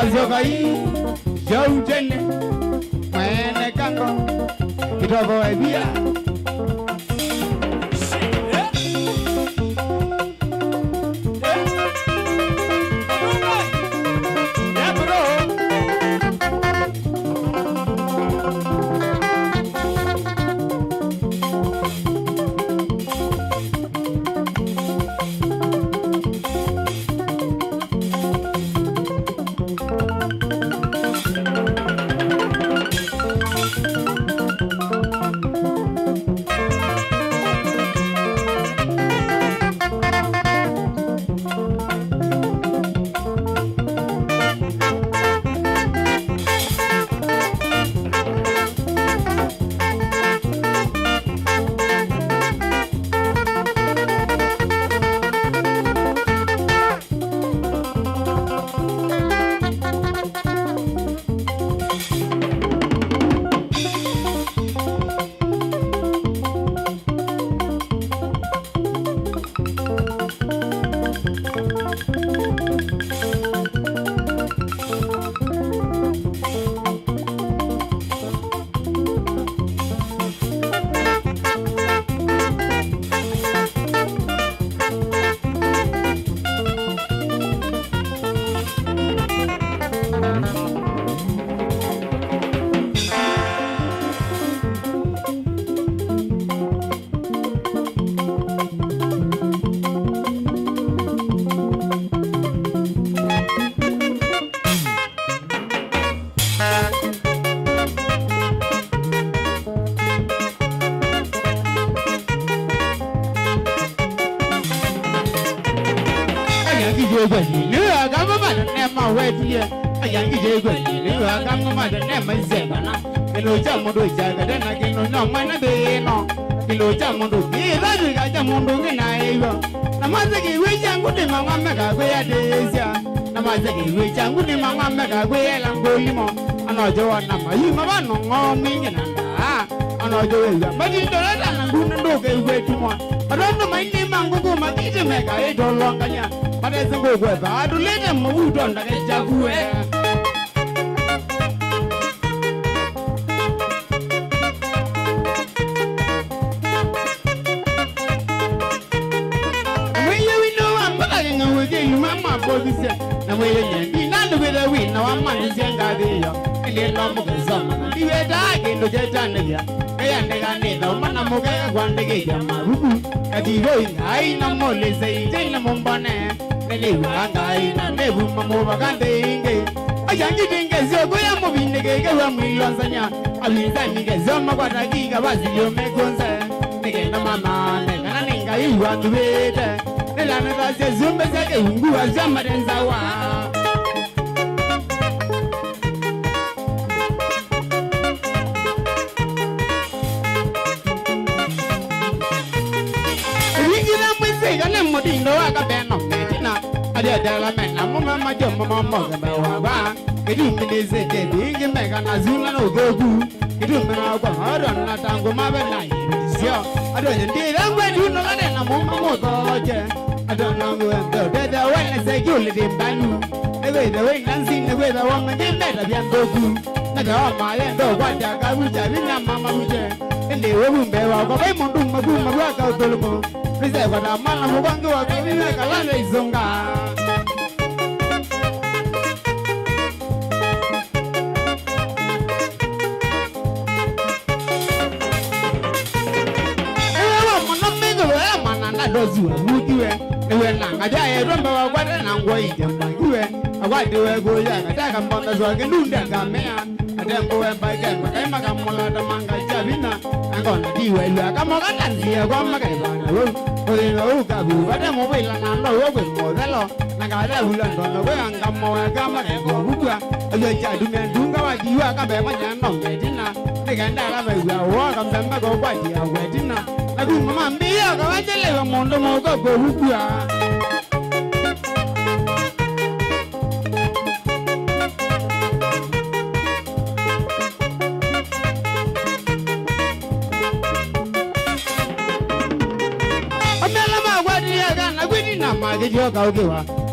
Azokai, Joe Jenny, Mane Kango, Kitobo Ebia.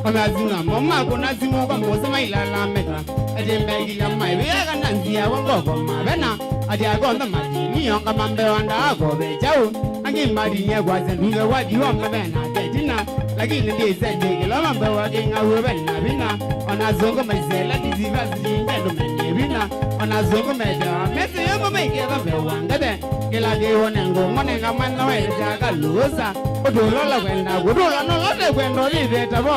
Onazuna mama kuna zimu kwa mosema ilala meka. Ade mbegi ya mai wega nanzia wango mabena. Ade agonda madini yonga mambe wanda agobe chau. Angi madini kwa zenduga wadi wa mabena tetina. Lakini ndiye zende la mambe wage ngawe bena bina. Onazongo maizela diziva zinjendo menye bina. Onazongo meda mese yemo meke gambe wangade. Kila de wonengo monenga manna wele jaga luza. Odola kwenda odola no lote kwenda live tabo.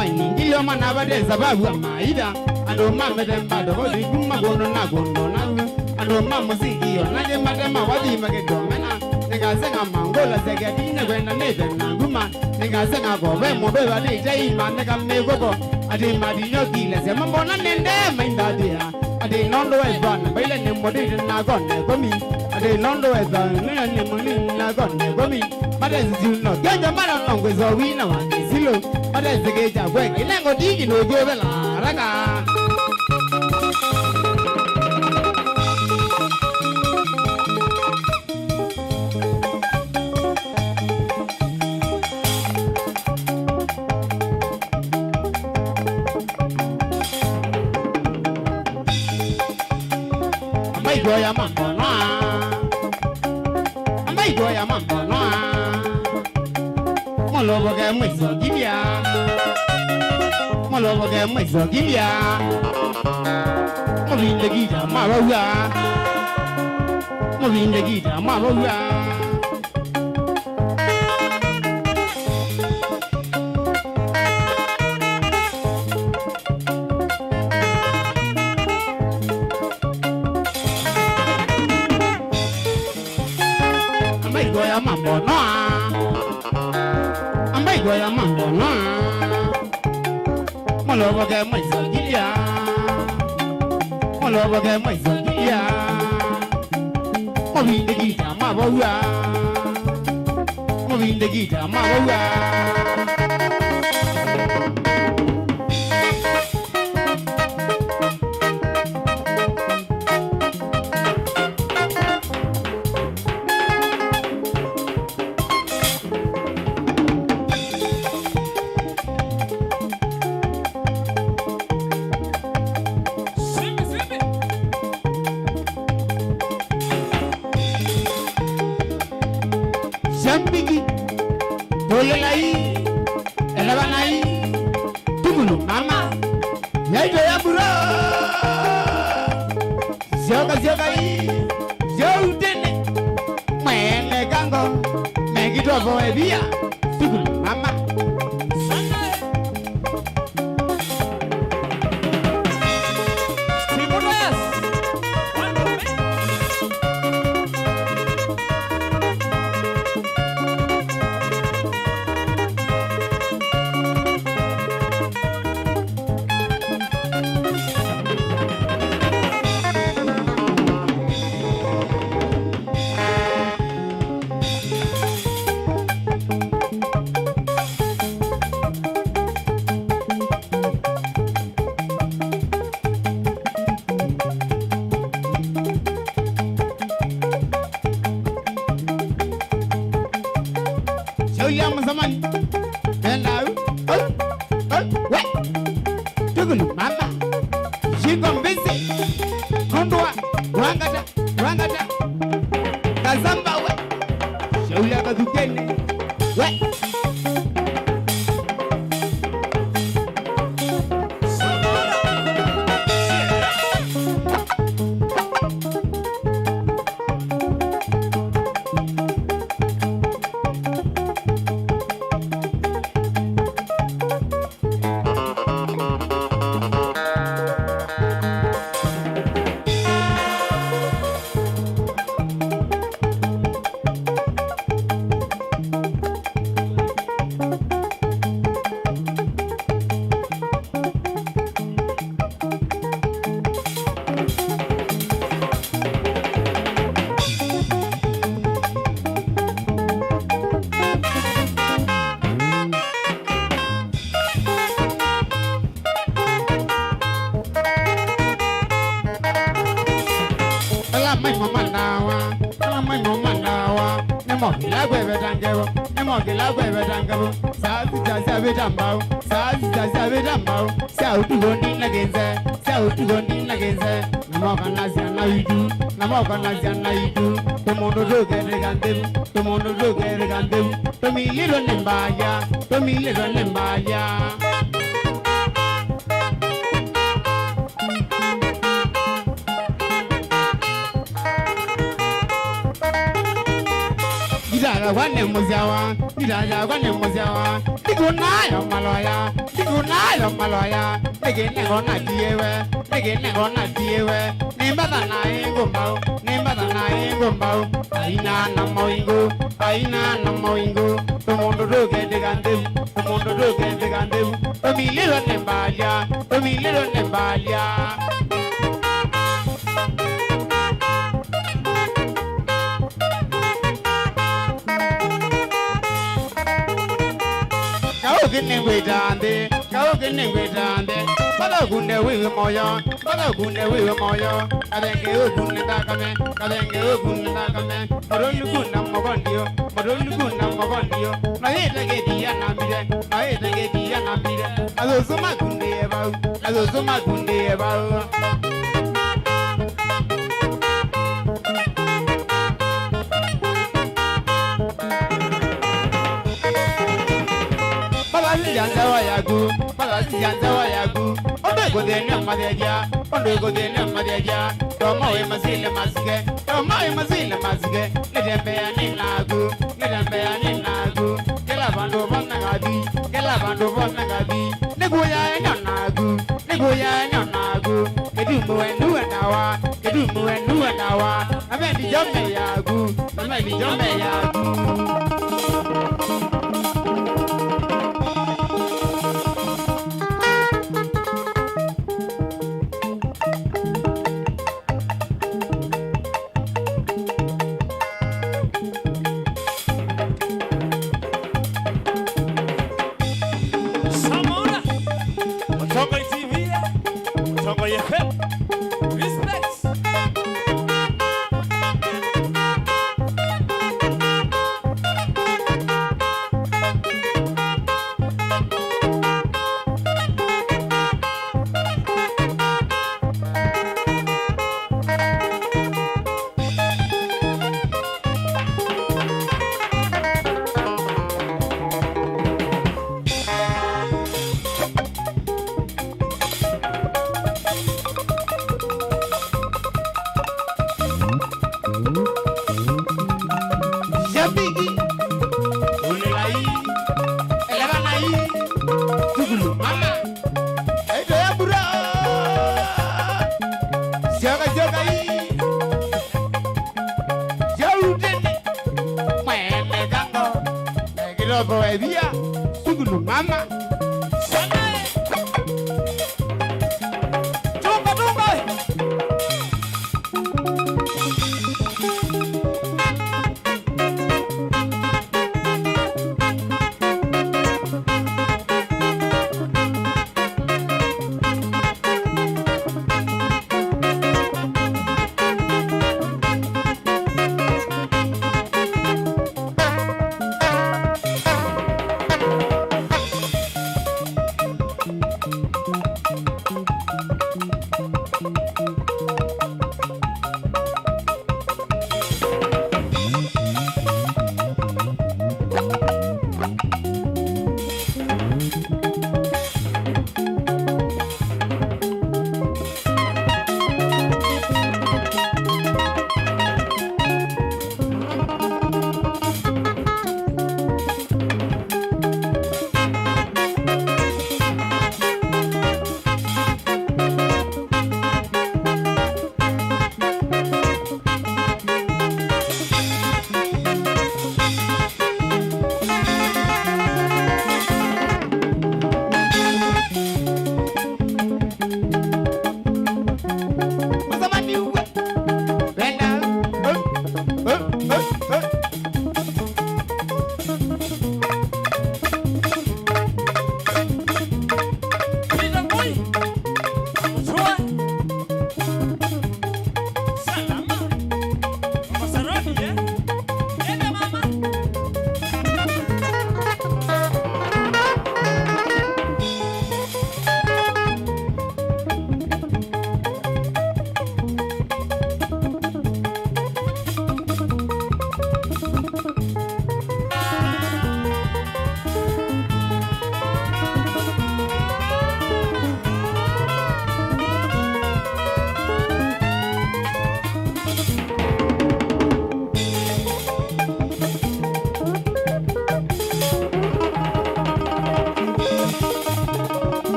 Ingilio manabade sababu maida ando mama demba do di kuma gono na ando mama zigio na de madema wadi magedo mena nega zenga mangola zega dine kwenda nebe na nguma nega zenga go we mo be wadi dai ma nega me gogo adi madi nyoki le se mambo na nende mainda dia adi nondo e ban baile ne modi na gonne gomi adi nondo e ban ne moni na gonne gomi made ziuno ganja mara nongwe zo wina wa silo made zigeja gwe kilengo digi no jobela raga ambai goya mambo na ambai goya mambo na Molobo ke mwizo gibia Molobo ke mwizo gibia Mobinde gita mabawa Mobinde gita mabawa Ambai goya mambo noa Goya mambo na Molobo ke mwizo gibia Molobo ke mwizo gibia Mobinde gita mabawa Mobinde gita mabawa Jambigi, Dolelai, Elabanai, Tugulu, Mama, Yaito Yabura, Zogai, Zodene, Mene Gango, Megito Boevia, Tugulu, Mama. Young zaman, and now, what? Tugulu, Mama, she come visit. Kondua, Rangata, Kazamba, what? Show you a good what? la gwe betangebo emo ke la gwe betangebo sa sita betambao sa sita betambao sa utugondi nagenze sa utugondi nagenze namo kanazia na idu namo kanazia na idu tomondo rogere gandebu tomondo rogere gandebu tomiliro nembaya tomiliro nembaya Didaga wane muziawa, didaga wane muziawa. Digunayo maloya. Nege negona diewe. Nimbada na ingombao. Aina na moingo. Tomondo roge de gandebu. Tomiliro nembalia. Kau kene ngwetande, pada gunde wiwe moyo. Kadenge ogunne takame, Morolu gunda mogondio. Na hete ke dia nambire. Azozuma gunde ebau. Balasi yanzawa yagu. Ondo go de ne madeja. Tomo we masile masige. Nedembe ya ninagu. Kela bando bonagabi. Neguya nyanagu. Kedumu enu enawa. Amendi jome yagu. Mama.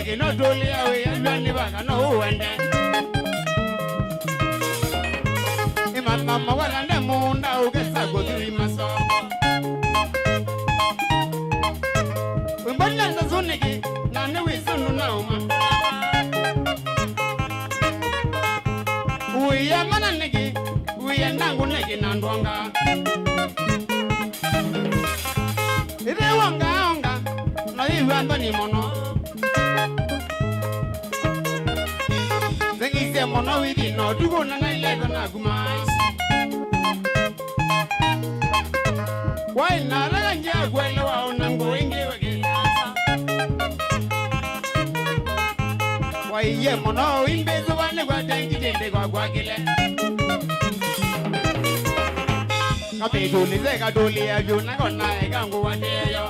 ke no dole awe ya ni ba no wende mama wala ne munda ugesa godiri maso mbona ndazuniki na ne wisunu na uma uya mana niki uya nangu niki na ndwanga ire wanga onga na iwa ndani mono zengi se mono widi no dugo na ile na gumai why na la nja gwele wa onango ingi wege why ye mono imbezo wane kwa tengi dende kwa gwagile kape doli zeka doli ya juna kona ega ngu wadeyo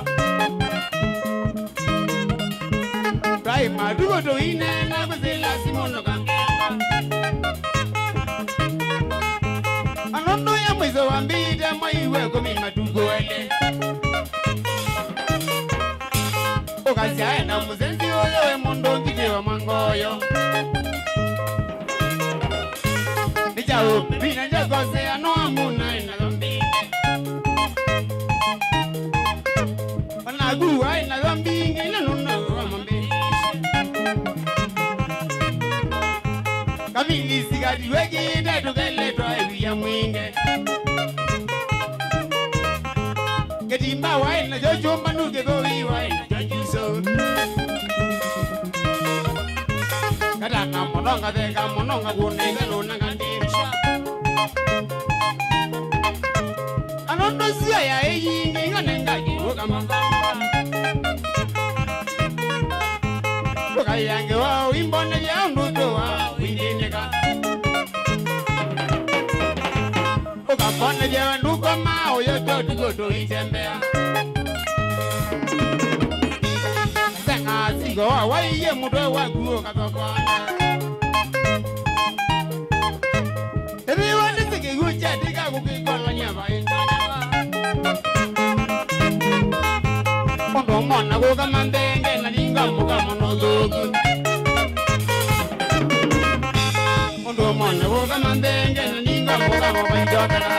rai madugo do ine na kuzila simono kangenga anono ya mwizo wambide mwiwe kumi madugo ele okazi aena muzenzi oyo we mondo ngide wa mangoyo nijao bina njagose ano amuna ina zambide wanagu wa ina zambide ina nuno wa mambe kamili sigadi wegi dedu gele toa ewi ya mwinge Gedimba wa ina jojo manuge gowi wa ina joju so Kada na mononga deka mononga gunega nuna gandirisha Anondo siya ya eyi nginga nenga kiruka mangamba Buka yange wa uimbone ya unduto wa uindineka Buka mbone ya nduko ma oyo to dugo itembea Senga sigo wa iye mudo wa guo katokwana Ebi wani siki gucha tika kukikono nyaba indana Kondo mona kuka mambenge na ninga muka monozogu Kondo mona kuka mambenge na ninga muka monozogu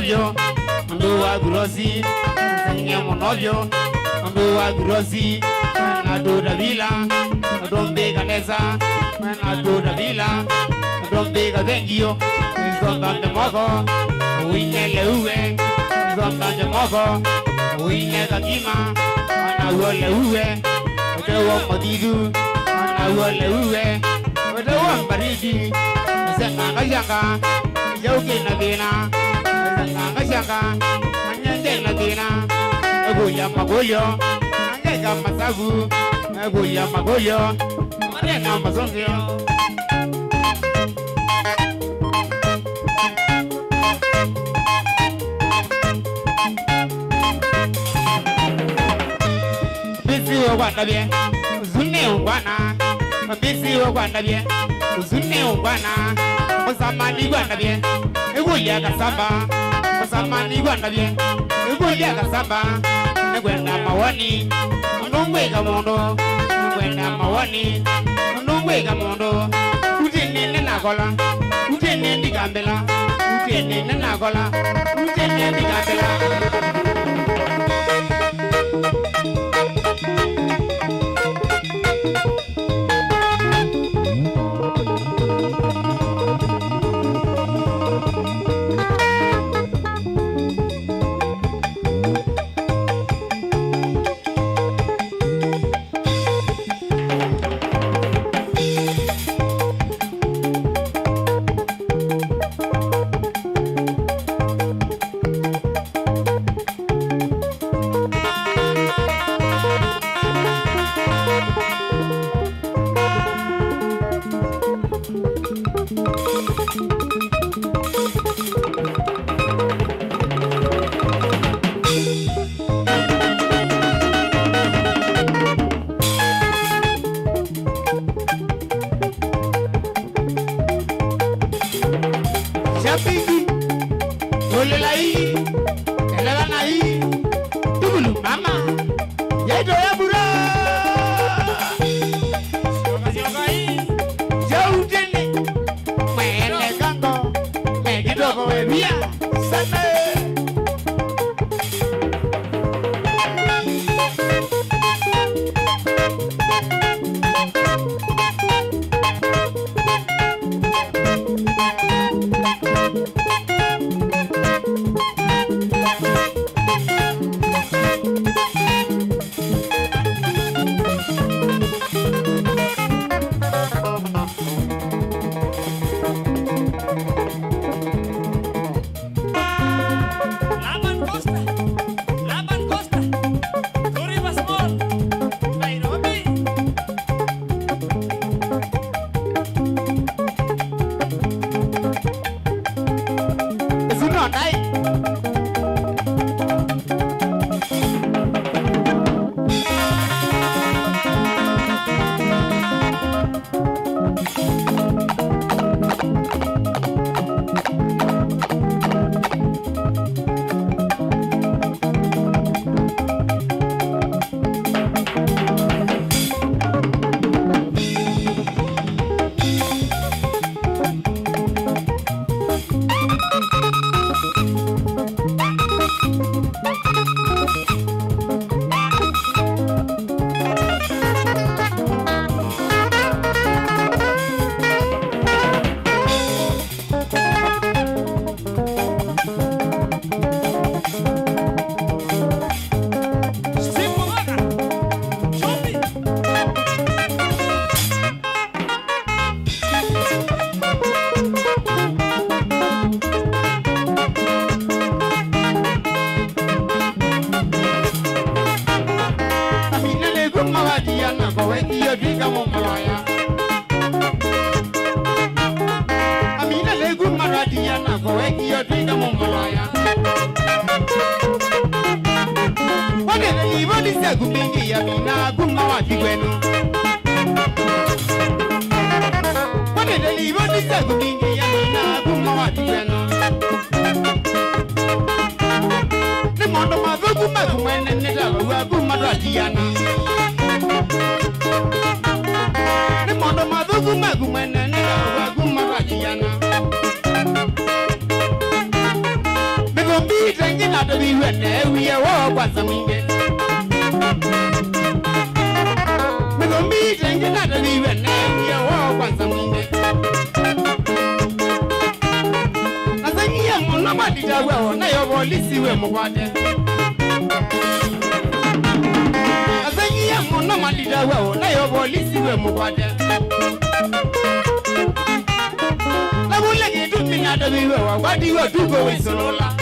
Monobio, ando wa grosi, senye monobio, ando wa grosi, na do da vila, dombe kanesa, na do da vila, dombe kazengio, zonda de mogo, uine leuwe, zonda de mogo, uine kakima, ana uo leuwe, utewa modidu, ana uo leuwe, utewa mbaridi, senga kajanga, jauke na vina. Ngashanga anyende na dina egoya magolyo angeka masagu egoya magolyo marena mazongyo bisi wo kwandabye uzune ungwana bisi wo kwandabye uzune ungwana musamani kwandabye egoya kasamba Samani gwandabye Egoya kasamba Negwenda mawani Ndongwega mondo Negwenda mawani Ndongwega mondo Utenene nakola Utenene digambela Utenene nakola Utenene digambela kumbingi ya mina kuma wati kwenu. Wane deli bodi se kumbingi ya mina kuma wati kwenu. Ni mondo mazo kuma kumene nita wa kuma ratiana. Ni mondo mazo kuma kumene nita wa kuma ratiana. Migombi tengi na dobi wene wiye wo kwanza mwinge. Migombi tengi na dobi wene wiye wo kwanza mwinge. Nazangiye mwana madida wewo na yobo lisiwe mkwate. Nazangiye mwana madida wewo na yobo lisiwe mkwate. Labulegi tumina dobi wewo wadi we tuko wisolola.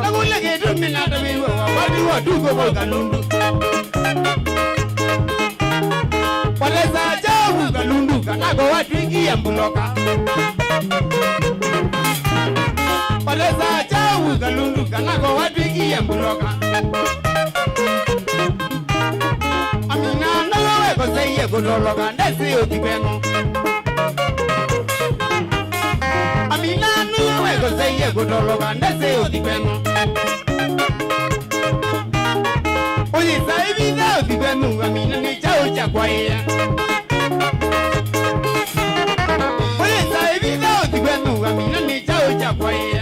Labulegi tumina dobi wewo wadi we tuko volkanundu. Waleza jawu kalundu kanago watu ingia mbuloka. Waleza jawu kalundu kanago watu ingia mbuloka. Amina nawe koseye kudoloka ndesi otibeno. Amina nawe koseye kudoloka ndesi otibeno. Oye saibi da otibeno amina ni chao chakwaye. Oye saibi da otibeno amina ni chao chakwaye.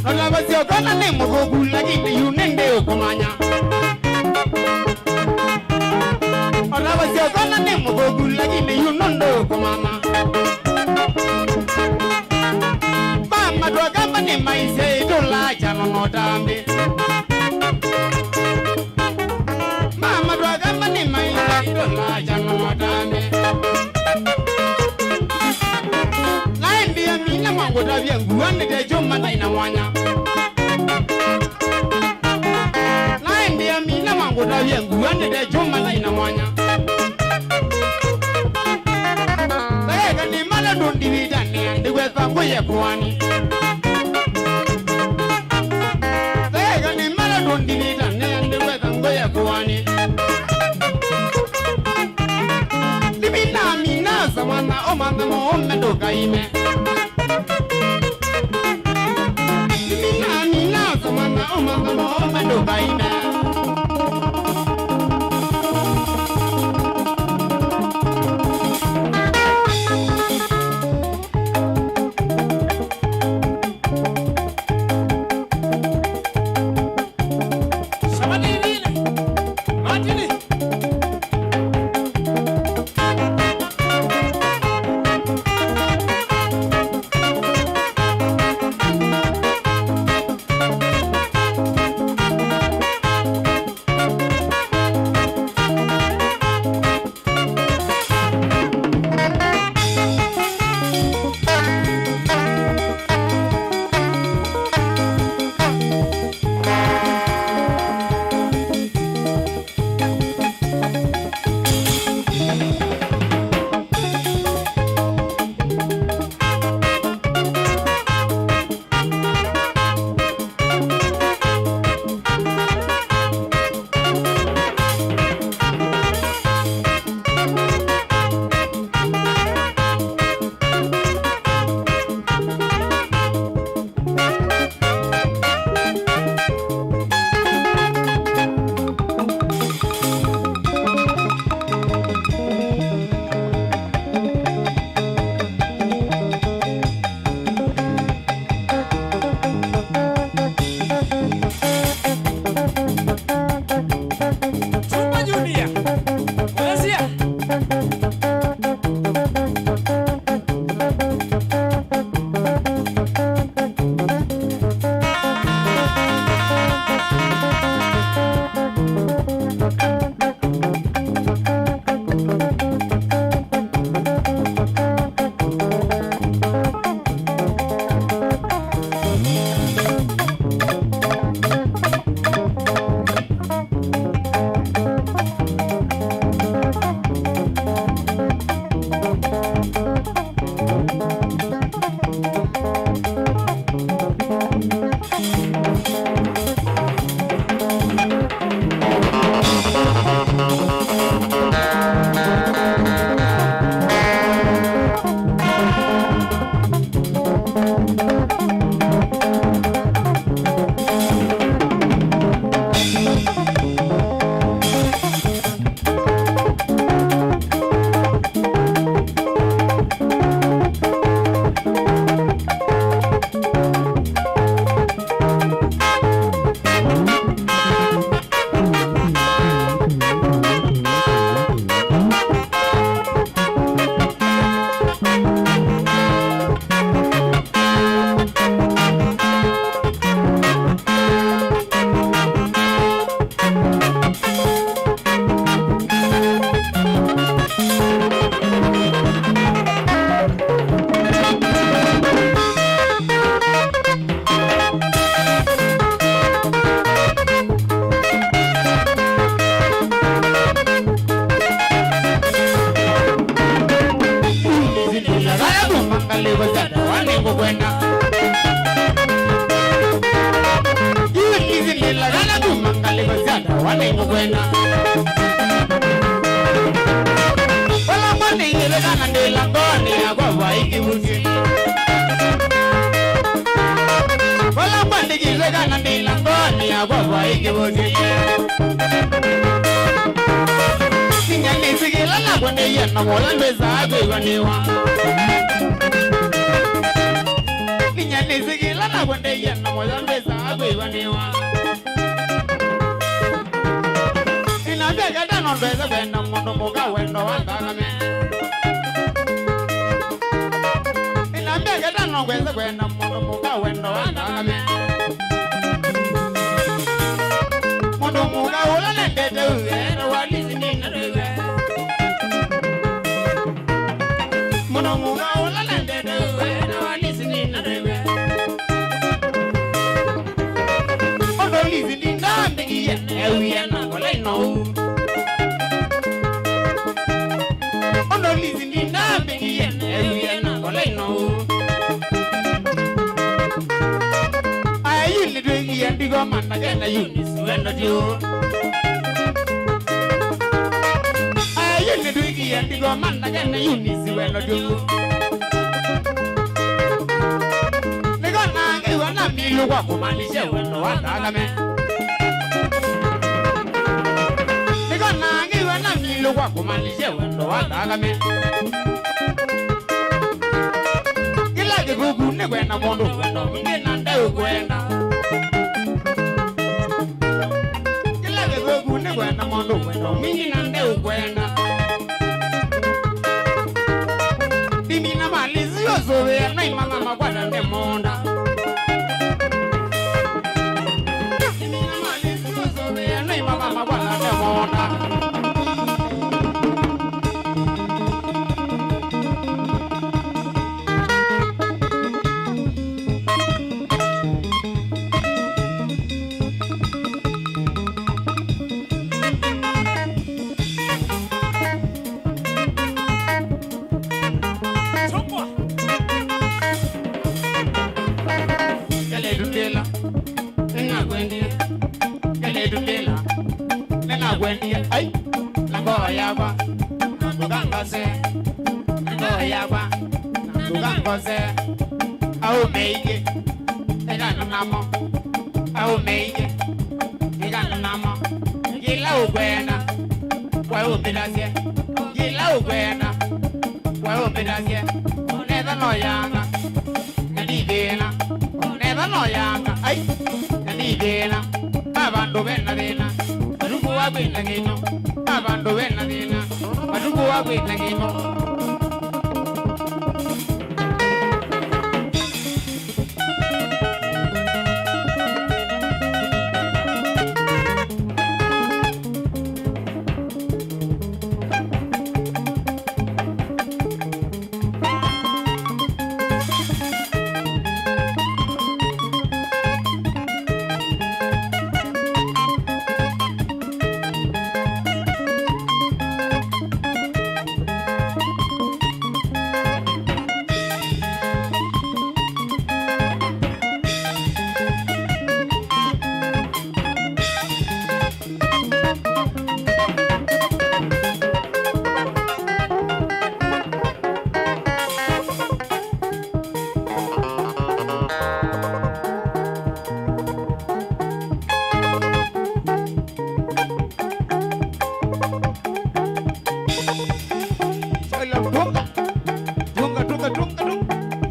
Ola basi okana ne mogogu lakini yunende okumanya. Ola basi okana ne mogogu lakini yunondo okumama. Mama dwa kama ni maise dola chano notambe. Mama dwa kama ni maise dola chano notambe. Laindi ya mina mwangu tabia nguwande de joma na inawanya. Laindi ya mina mwangu tabia nguwande de joma na inawanya. Lega ni mala dundi vidani andiwe zangu ye kuwani. Lega ni mala dundi vidani andiwe zangu ye kuwani. Libina mina samana omanda mo omendo kaime. Libina mina samana omanda mo omendo kaime.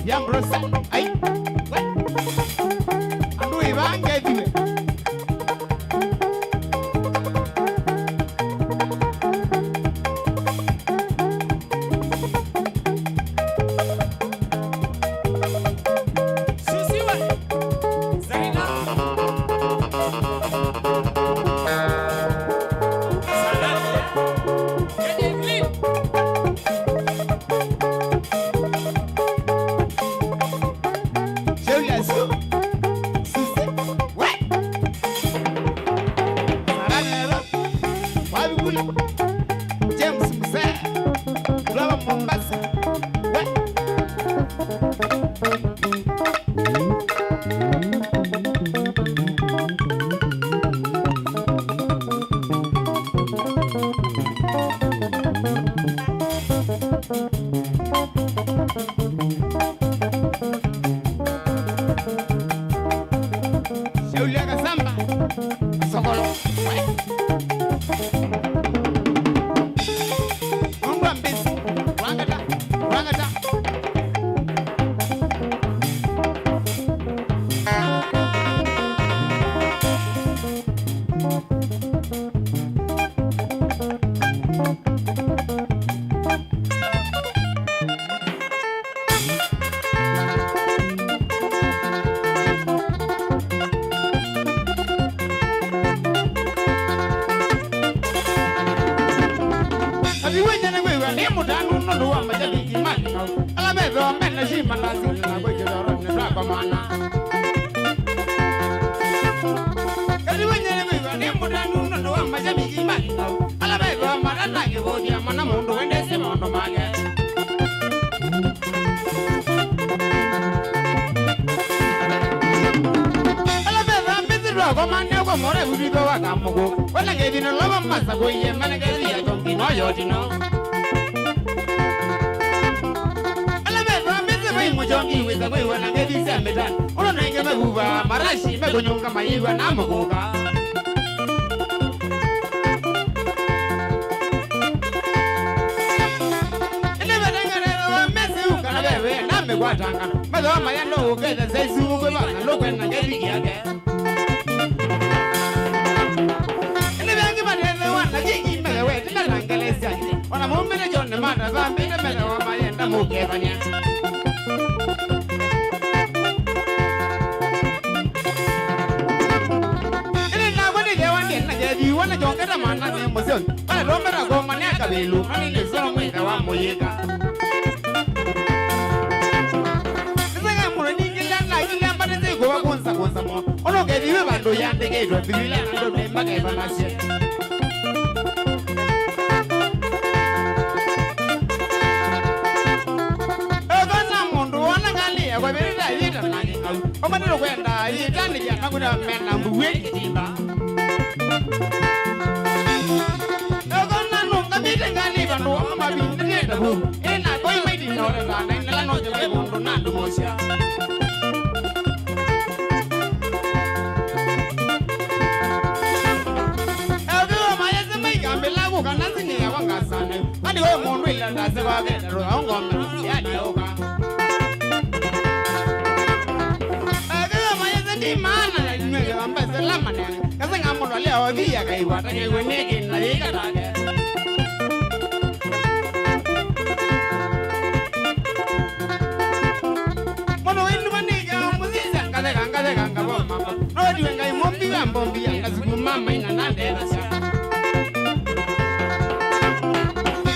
Yambrosa, ay, what? Ando Ivan get you. James Musa, Lava Mombasa. Shauliaga Samba, Sokolo. More we go akamugo wala ngedino laba masa go ye managari ya tongi no yodino ala be ba meze bai mo jongi we da go wala ngedi sa medan ono na ngema buba marashi me go nyonga mayiwa na mugoga ene badangare wa meze ukana be na me gwatanga me do mayano ke da zezu go ba na lokwe na ngedi yake Wana mumbele jonne mata vambile mele wa mayenda mukevanya Ili na wani jewa nina jeji wana jongeta mana ni muzion Wana romera goma ni akabilu Mani ni zoro mwita wa muyika Nisanga muna nyingila na ilia mbate zigo wa kunsa mo Ono kejiwe bandu yande keidwa Bilila na ndo mage banasye Kwa birida yita nani ngau Omanilo kwenda yita nija Nakuda mena mbuwe kitimba Ogona nunga bite ngani Vandu wama binte nita bu Ina koi maiti nore zana Inela noje we mundu nandu mosya Ewa maya zima ikambila kuka Nasini ya wanga sana Adi we mundu ila ndase kwa kenda Ruha ungome Yani oka Mana na nywe ambase lama ne kasa ngamono le ovi ya kai wata ke wenege na yeka tage Mono inu maniga muzisa ngale ganga bo mama no diwe ngai mombi ya ngazugu mama ina nande basa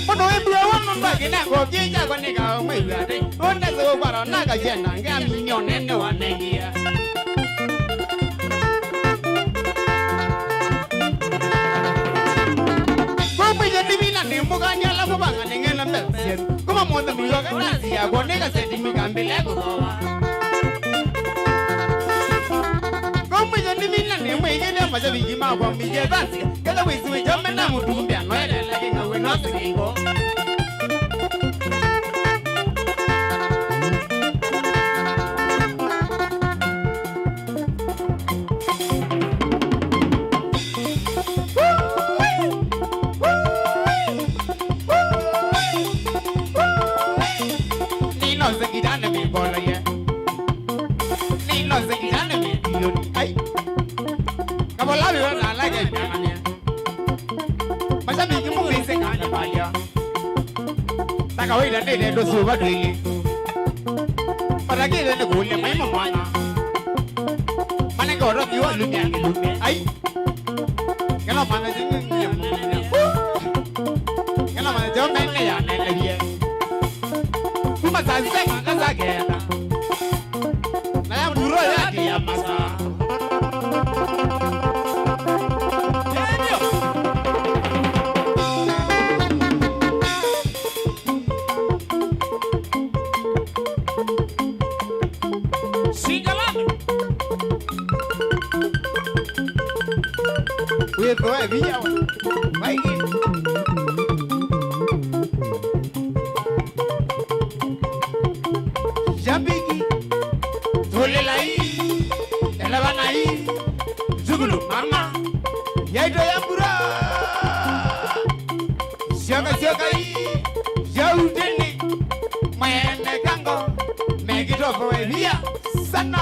Mono ebro wono mbagi na go gija go niga mwe ya dai onda zo baro naga jena ngami nyone ne wanengia Mbuga nyala mubanga ningena mbese Kuma mwanda mwiloga nazi ya Gwanega seti mikambile kukowa Kumwije nimina ni mwigine Maja vijima kwa mbije zansi Kala wisi wijome na mutumbia Noele lagi ngawe nosi kingo Bola kawaida ndende ndo suba twili patakile ni kulia maima mwana manenga oroki wa lumia ngilumia ai kala mana jingi kala mana jo menne ya nene bie kuma sase mana sagenda na ya mduro yake ya masa Wewe vija vai Jabiki Tolelai Elavanai Zugulu mama Yaito yambura Shokai Yaudeni Mayene kango Megito for via sana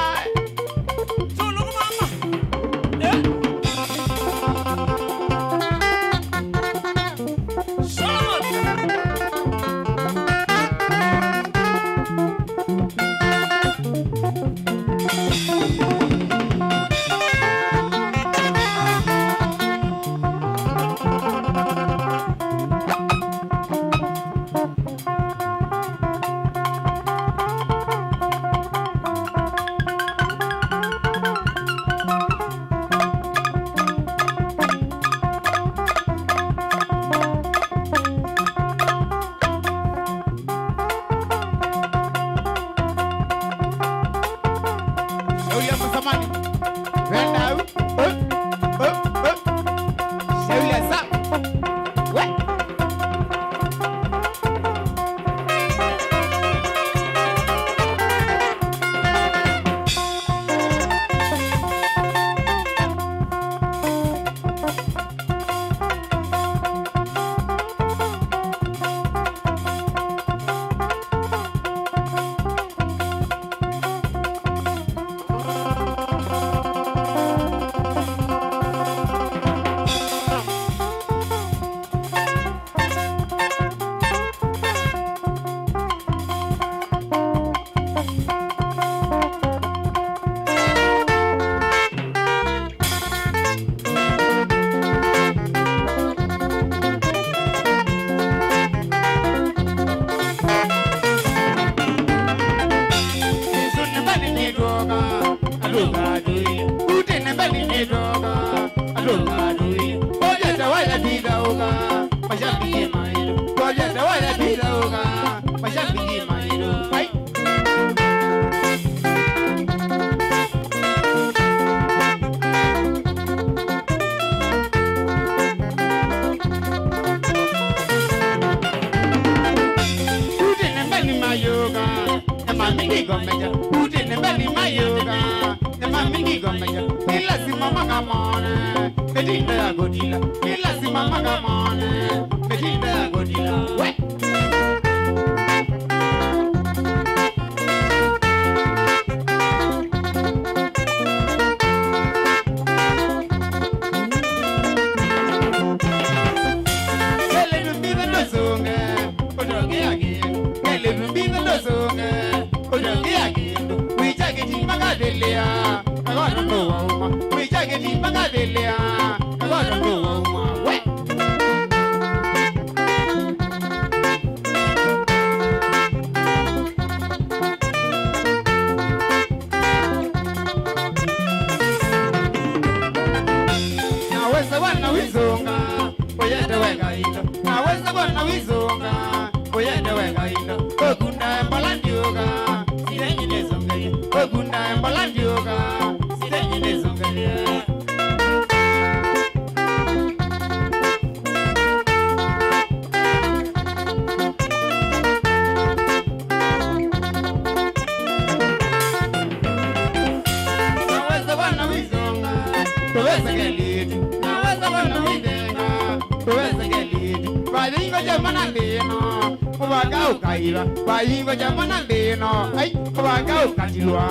Baingo jamana leno, ay, waga ukajilwa.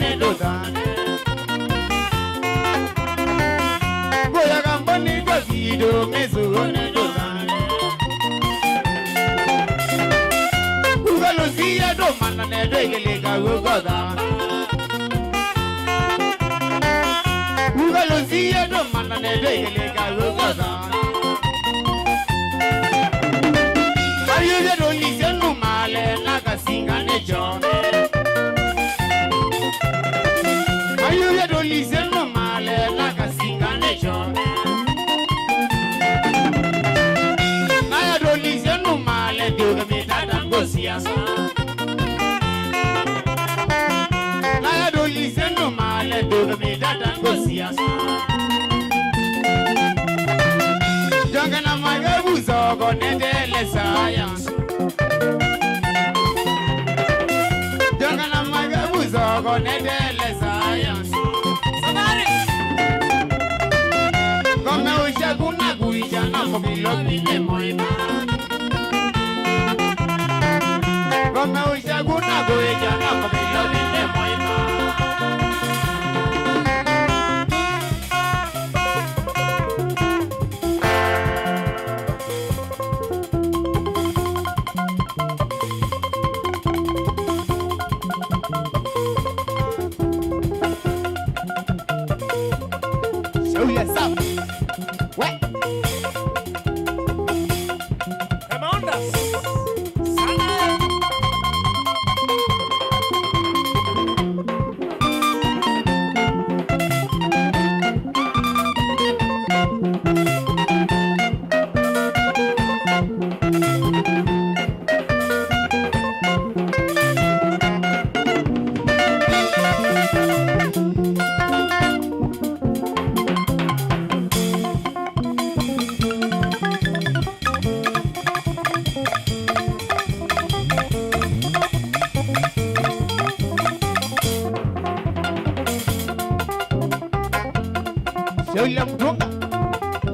ne doda Goya gamboni go video mesu ne doda Ugalo siya do mana ne do igele ga goda Ugalo siya do mana ne do igele ga goda Ayuda do lisenu male na kasinga ne jo Ayuda do lisenu male na kasinga ne jo Naya do lisenu male do me dada gosia Naya do lisenu male do me dada gosia Jangana magabu zogo nedele science Jangana magabu zogo nedele science Come ushaguna guija na mokilo bile moima Come ushaguna guija na mokilo bile moima Yam dunga,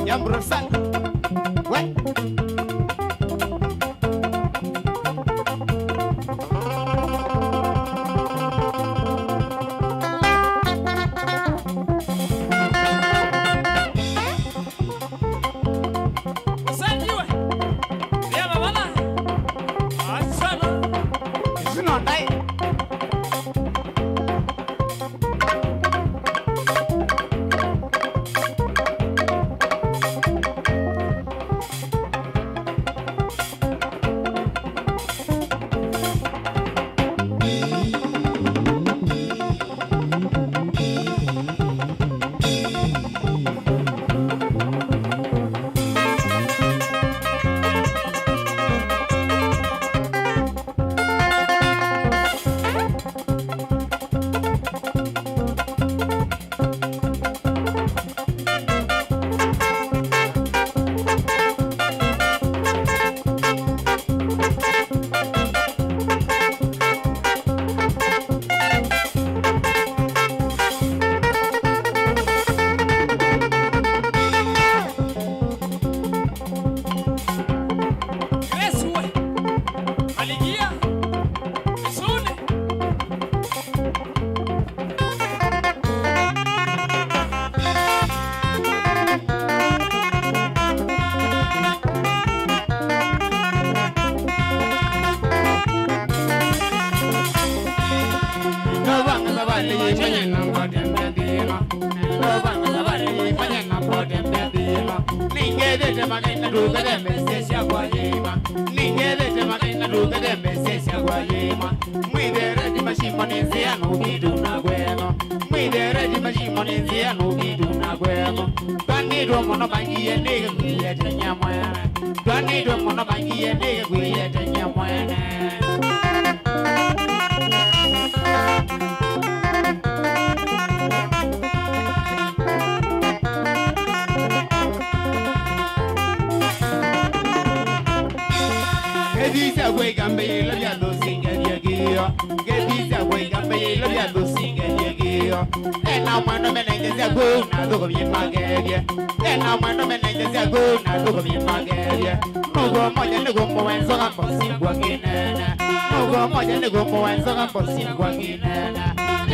yam rosan, what?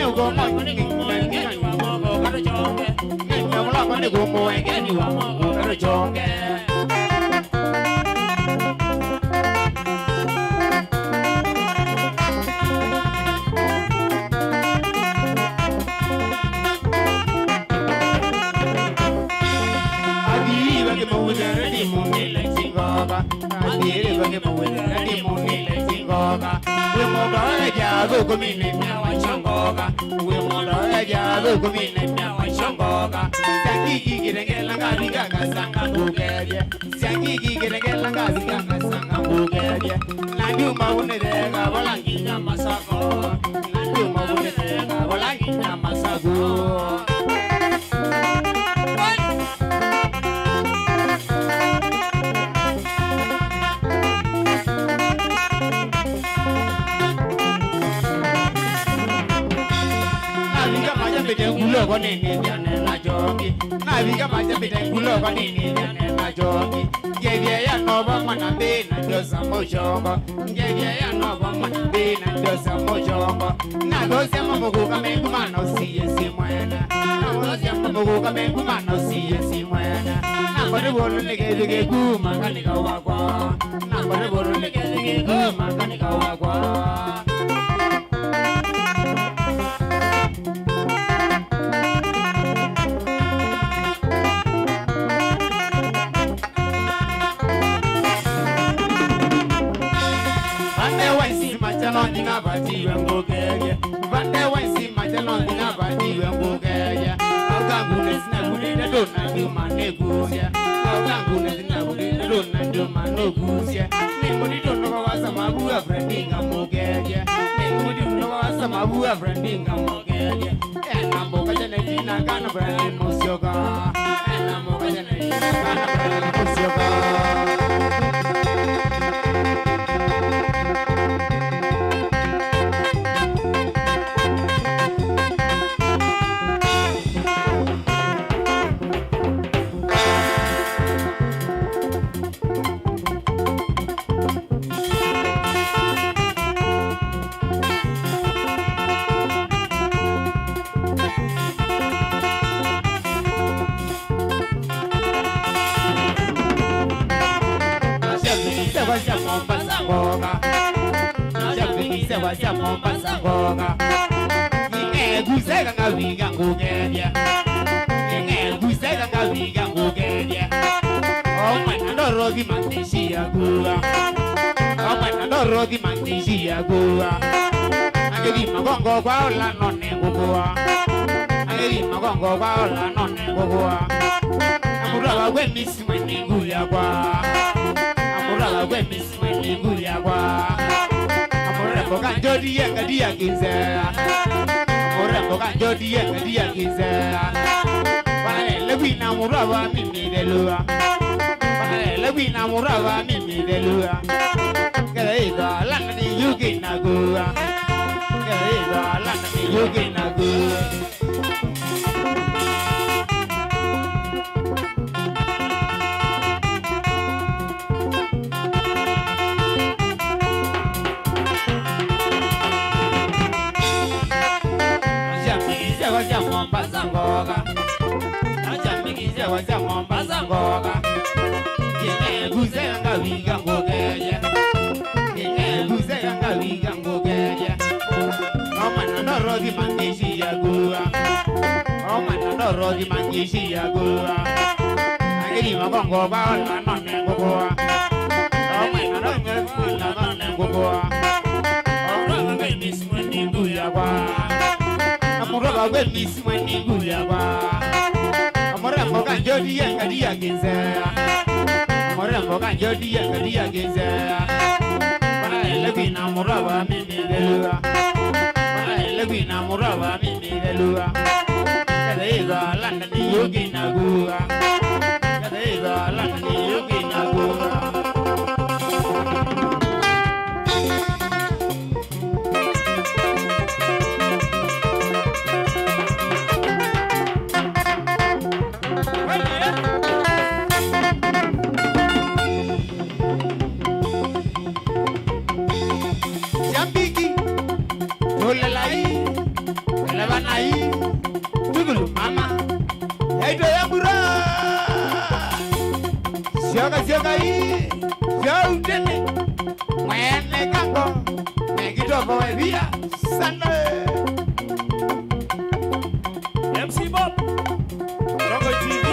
ne go mo ni go ngeni wa mo go karo chonge ngeni mula ko ne go mo ngeni wa mo go karo chonge go mi ne mya wa chongoga we mo do ya go mi ne mya wa chongoga sangi gi ge la ga bi ga sanga go ge ye sangi gi ge la ga bi ga sanga go ge ye na du ma wo ne de ga wala gi nya masako na du ma wo ne de ga wala gi nya masako gulo ko ni ni na jogi na bi ga ma je bi den gulo ko ni ni na jogi ye ye ya no ba ma na be na do samo jogo ye ye ya no ba ma na be na do samo jogo na do se mo go ka me kuma no si ye si mwena na do se mo go ka me kuma no si ye si mwena na ko de bolu ne ge ku ma ka ni ka wa kwa na ko de bolu ne ge ku ma ka ni ka wa kwa Ninga bati wengo kege vande wensi majano ninga bati wengo kege augangu nesina gudina dona nduma negusia augangu nesina gudina dona nduma negusia nimudi dono wasa mabu a friendinga mogege nimudi dono wasa mabu a friendinga mogege ena moga jene dina kana brand musioga ena moga jene dina kana brand musioga Wasia Mombasa goga Inge gusega ngawiga ngogedia Inge gusega ngawiga ngogedia Omana ndorogi mandishi ya gua Omana ndorogi mandishi ya gua Angeli magongo kwa ola none gugua Angeli magongo kwa ola none gugua Amurawa we misi mweni guya kwa Amurawa we misi mweni guya kwa Boga jodi yenga dia kinzera Ora boga jodi yenga dia kinzera Bana lewi na murawa mimi delua Bana lewi na murawa mimi delua Kala ida lana ni yugi na gua Kala ida lana ni yugi na gua Mombasa ngoga Acha migize wacha Mombasa ngoga Kine guze nga wiga ngogeje Kine guze nga wiga ngogeje Omana ndorogi mangishi ya gua Omana ndorogi mangishi ya gua Angeli magongo baola none ngogua Omana ndorogi none ngogua Omana ndorogi mismweni nguya kwa Amurawa we misi mweni guya ba Amura mboga njodi yenga dia ginzera Amura mboga njodi yenga dia ginzera Bana elebi na amurawa mimi delua Bana elebi na amurawa mimi delua Kada iza landa ni yogi na gua Kada iza landa ni yogi na gua nai tugulu mama yaito ya bura siaka hii yautene mwene kango negitoko webia sana MC Bob Rongo TV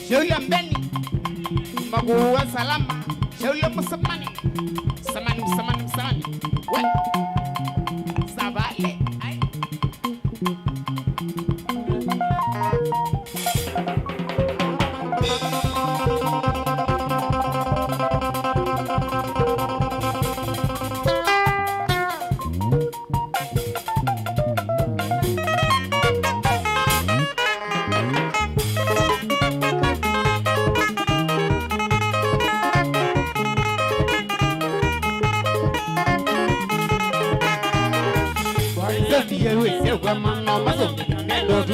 Shauli mbeni maguwa salama shauli musamani samani we sabale ai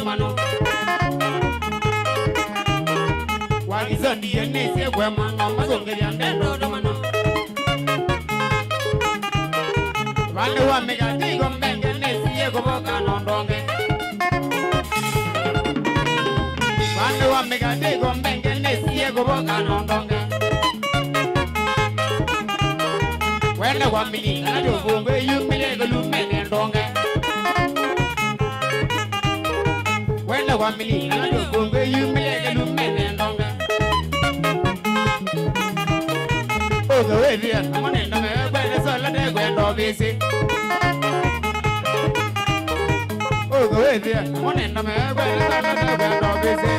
Mano, Wagizandi and Nese, where Mano, Mazonga, and Rodamano. One one make a dig on Bank and Nese, go on Donge. One one make a dig on Bank and Nese, go on Donge. When the 1 million, I don't go where you million and Donge. 1 million, I don't go where you make a little man and longer. Oh, the way there, I'm on it, I'm a solid grand or busy. Oh, the way there, I'm on it, I'm a grand or busy.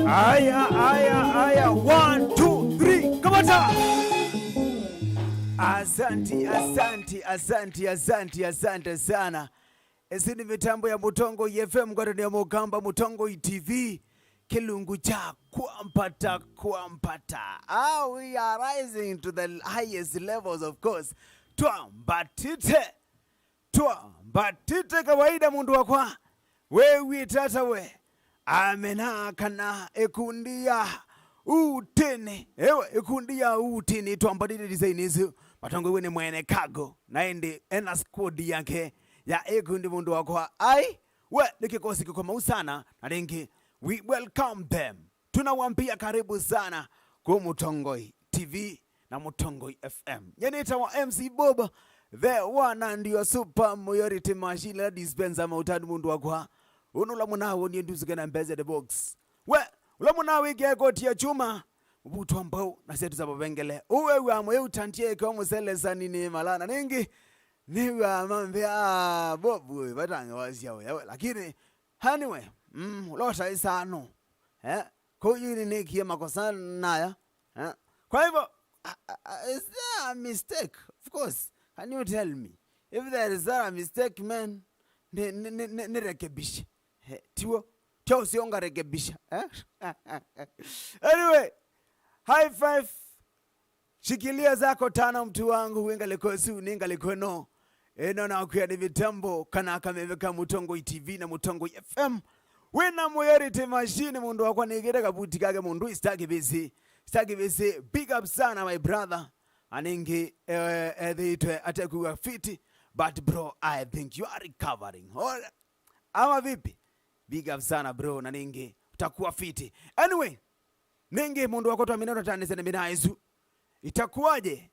Aya, 1, 2, 3, come on! Asante sana. Esi ni mitambo ya Mutongo FM kwa ya Mugamba Mutongo TV. Kilungu cha kwampata. We are rising to the highest levels, of course. Twambatite kawaida mundu wakwa. Wewe tatawe. Amena kana ekundia utene ekundia utini twambadile design hizo matongo wene mwene kago naende ena squad yake ya ekundi mundu wako ai we nikikosi kwa mausana na lengi we welcome them tunawaambia karibu sana kwa Mutongo TV na Mutongo FM. Yenita wa MC Bob the one and your super majority machine la dispenser mautani mundu wakwa unula munawo ni nduzu kana mbeze the box we ula munawo igeko tia chuma ubutu ambao na setu za babengele uwe wamwe utantie kwa muselesa nini malana ningi niwa mambia bobu batanga wasia we lakini anyway lota isano ko yini nikie makosa naya kwa hivyo is there a mistake? Of course. Can you tell me? If there is a mistake, man, ne rekebisha. Tio sionga rekebisha. Anyway, high five. Shikilia zako tano mtu wangu. Wenga leko su, ninga leko no. Eno na ukuya ni vitambo. Kana kameveka Mutongo TV na Mutongo FM. Wena majority machine mundu wakwa nigere kabuti kage mundu istaki bisi. Staki bisi, big up sana my brother. Aningi edhitwe atekuwa fiti. But bro, I think you are recovering. Ama vipi? Big up sana bro, naningi utakuwa fiti. Anyway, ningi mundu wako tuwa minero tani sene minaizu. Itakuwaje?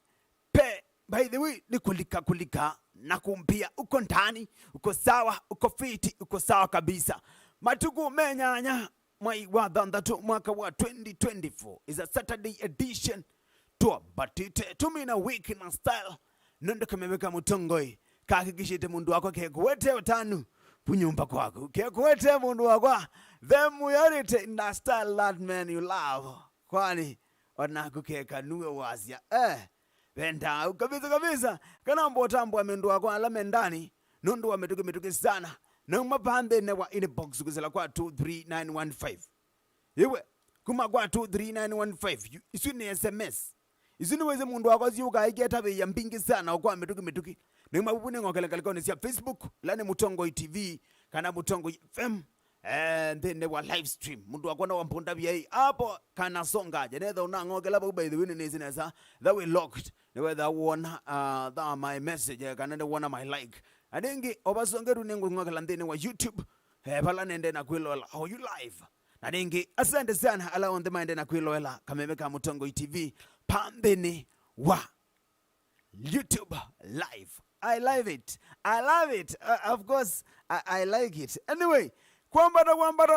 By the way, ni kulika na kumpia. Uko ndani, uko sawa, uko fiti, uko sawa kabisa. Matuku menyanya. Mwaidhandatu mwaka wa 2024 is a Saturday edition to batite tumina week in style nondo kameweka Mutongoi kahakikishite mundu wako kekuwete utanu punyumba kwako kekuwete mundu wako the majority in the style that man you love kwani wanakukeka nuwe wazia benda kabisa kana mbotambo amendu wako alame ndani nondo wametuke sana na mapande ne wa inbox kuzela kwa 23915 yewe kuma kwa 23915 isuni SMS isuni weze mundu wakozi ukaigeta be ya mbingi sana kwa metuki ne mabune ngokela kalikoni sia Facebook lane Mutongo TV kana Mutongo FM and then ne wa live stream mundu wakona wamponda bia hapo kana songaje netha unangokela ba by the way ne zineza that we locked ne whether one that my message kana ne one my like adingi obasongeru nengo ngakala ndene wa YouTube bala nende na kwilola how you live adingi asante sana ala on the mind na kwilola kamemeka Mutongo TV pambeni wa YouTube live. I love it of course I like it anyway kwamba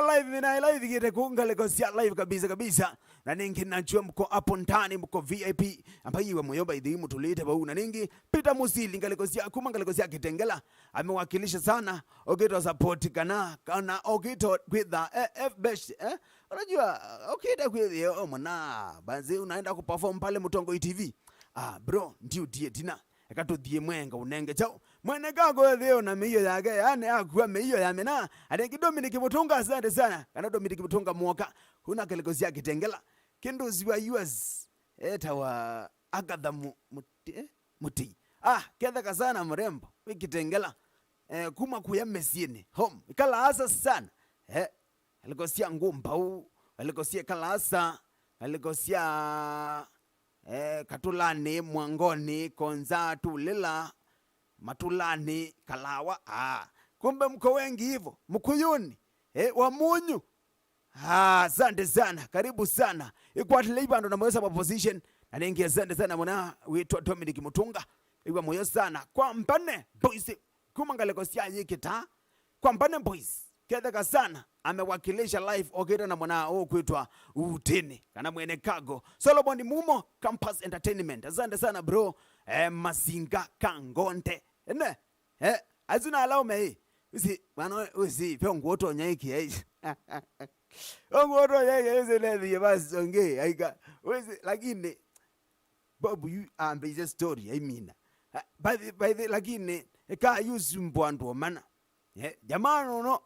live mina I live kite kuungale sia live kabisa na ningi najua mko hapo ndani mko VIP ambaye iwe moyo by the mutulete ba una ningi Peter Musili ngale sia kumangale sia Kitengela amewakilisha sana okito support kana okito with the F best unajua okito with yo mwana banzi unaenda kuperform pale Mutongo TV bro ndio die dina ekatudhie mwenga unenge chao mwene gago leo na miyo yake yani akuwa miyo ya mena adengi Dominic Mutunga asante sana kana Dominic Mutunga mwoka huna kelikozi ya Kitengela kindozi wa US wa Agatha muti kedha kasana mrembo Kitengela kuma kuya mesini home kala asa sana alikosia ngumba alikosia kala asa alikosia Katulani Mwangoni Konza Tulela Matulani Kalawa kumbe mko wengi hivyo Mkuyuni wa Munyu asante sana karibu sana ikwatile ibando na mwesa position na ningi asante sana mwana wetu Dominic Mutunga iwa moyo sana kwa mpane boys kumangaleko sia yikita kwa mpane boys kedaka sana amewakilisha live okera na mwana kuitwa Utini kana mwene Kago Solomon Mumo Campus Entertainment asante sana bro Masinga Kangonte ne azuna allow me usi mwana usi piongoto nyaiki ongoto yeye ezelevi basonge aika usi lakini babu you ambe story I mean by the lakini eka use mbwandu mana jamano no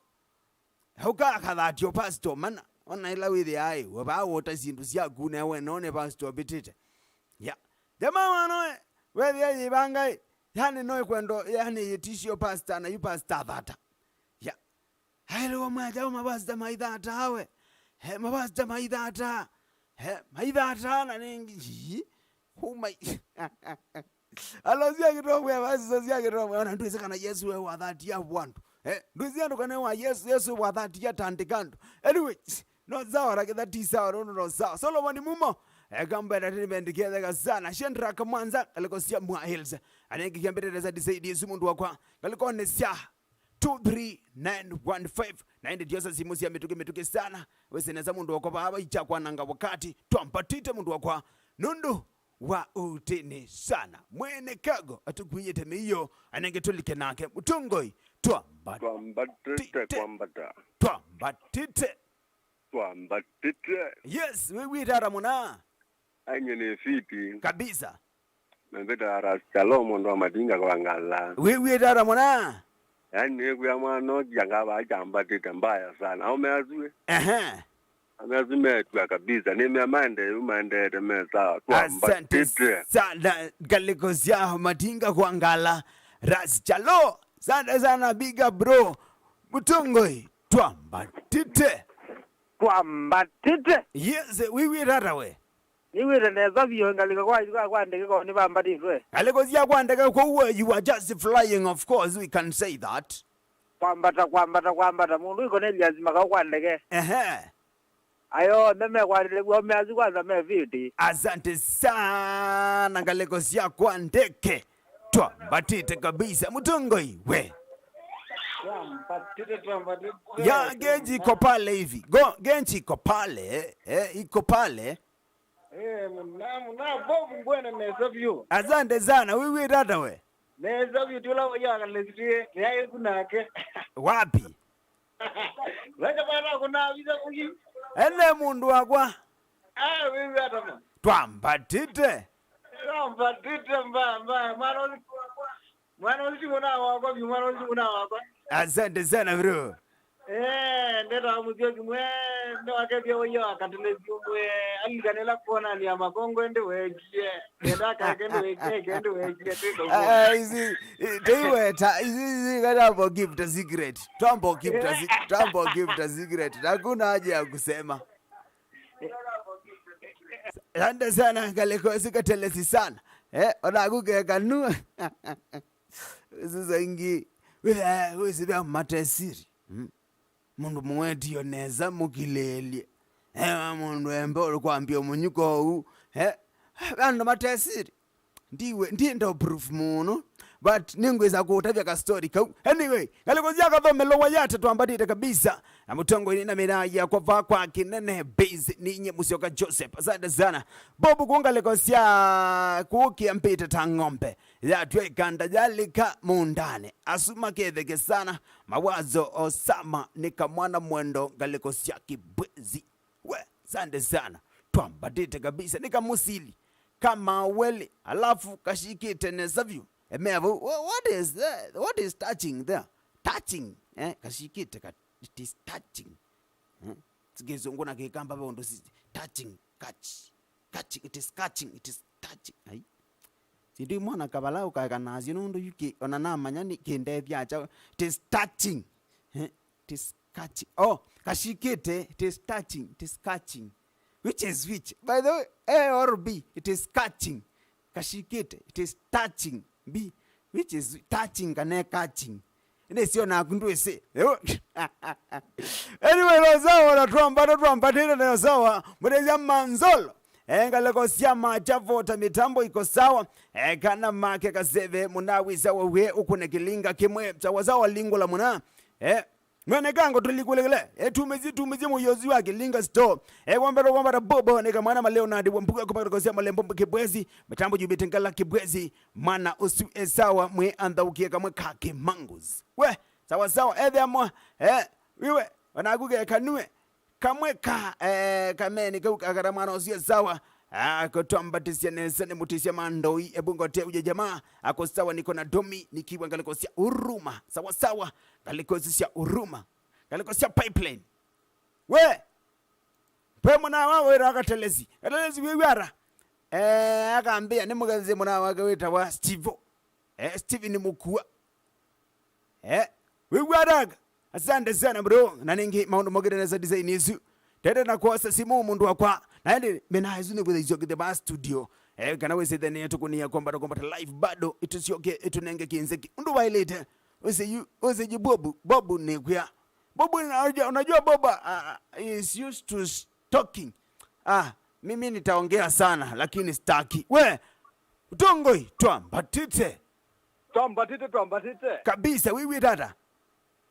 Hoka kadati yo pastor mana ona ila with ai waba wota zindu sia gune we none pastor bitite ya jamaa no we ye banga yani no kwendo yani yetishi yo pastor na you pastor that ya hailo mwaja mabasta maidata hawe mabasta maidata maidata na ningi my alozia kidogo ya basi sozia kidogo ona nduze kana Yesu we wa that ya wantu nduzi ando kana wa Yesu wa that ya tandikando anyway no zawa like that is our no zawa Solomon Mumo Gamba ndikeza sana shendra kamanza alikosia mwa hills anenge kiambere za disaidi zumundu wakwa galikone sia 23915 na ende diosa simusi ya metuke sana weseneza mundu wakwa baba ichakwa nanga wakati twampatite mundu wakwa nundu wa utini sana mwene kago atukwiye temiyo anenge tulike nake mutungoi twambatite yes wewe dara muna anye ni fiti kabisa mbeta rastalo mondo madinga kwa ngala wewe dara muna yani kuya mwana janga ba jamba tete mbaya sana au meazwe ameazime tu kabisa ni memande umande temesa twambatite sana galikozia madinga kwa ngala rastalo sana biga bro mutongoi twambatite yes wewe dara we niwire neza byo ngalika kwa ndege ko ni bambatitwe alikozia kwa ndege ko you are just flying, of course we can say that kwambata mundu iko ne lazima kwa ndege ayo meme kwa ndege kwa meazi kwanza me viti asante sana ngalekozia kwa ndege twambatite kabisa mutongoi we ya genji iko pale hivi genji iko pale iko pale mna bobu ngwena nesavyo asante sana wewe dada we nesavyo tula waya lesiti yaye kunake wapi wacha bana kuna visa kuji ene mundu wakwa wewe atama twambatite mwana usiona wako mwana usiona wako asante sana bro ndeta muzio kimwe ndo akebye oyo akatele kimwe alikanela kuona ni amakongo ende wejie ndeta kakende wejie tendo izi teiweta izi kadambo gift a secret tambo gift a secret hakuna haja ya kusema asante sana galeko sikatelesi sana onakuke kanu zizengi wewe sibya matesiri mundu mweti yoneza mukileli mundu embe ulikwambia umunyuko huu bandu matesiri ndiye ndo proof muno but ningweza kutabya ka story kau anyway ngalikozia kathomelo wayata twambatite kabisa na mutongo ina minaya kwa va kwa kinene base ninye musioka Joseph asante sana bobu kuongalekozia kukia mpita tangombe ya twekanda jalika mundane asuma ketheke sana mawazo osama nika mwana mwendo ngalekozia kibwezi we asante sana twambatite kabisa nika musili kama weli alafu kashikite nesavyu emevu what is touching there touching kashikite it is touching sigezongo na kekamba bondo touching catch it is touching ai sindi mwana kabalao kakanazi nundo yuki onana manyani kende byacha it is touching it is catching kashikite it is catching which is which by the way A or B it is catching kashikite it is touching B which is touching kane catching ine sio na kundwese anyway wazawa na twambatira na wazawa mudeza manzolo ngaleko siama chavota mitambo iko sawa kana make kaseve munawiza wewe ukune kilinga kimwe chawazawa lingo la muna mwene kango tulikulekele tumizi muyozi wake linga store kwamba bobo nika mwana Leonard wambuka kupata kosia malembo kibwezi mitambo jubitengala kibwezi mana usu esawa mwe andaukie kamwe kake mangus we sawa amwa wiwe wanaguge kanue kamwe kameni kakara mwana usu esawa akotwambatisia nesene mutisia mandoi ebungote uje jamaa akosawa niko na domi nikiwa ngalikosia uruma sawa ngalikosia uruma ngalikosia pipeline we muna wawe rakatelezi wiwara akaambia nimugaze muna wake wita wa Steve Steven Mukua wiwaraga asante sana bro na ningi maundu mogere za design isu tete na kwa simu mundu wakwa naende menahizuni kwa hizo the studio kana wese then tukunia kwamba live bado itusioke itunenge kinzeki undu wailete use bobu nekya bobu unajua boba is used to talking mimi nitaongea sana lakini sitaki. We Utongoi twambatite. Twambatite. Kabisa wiwi tata.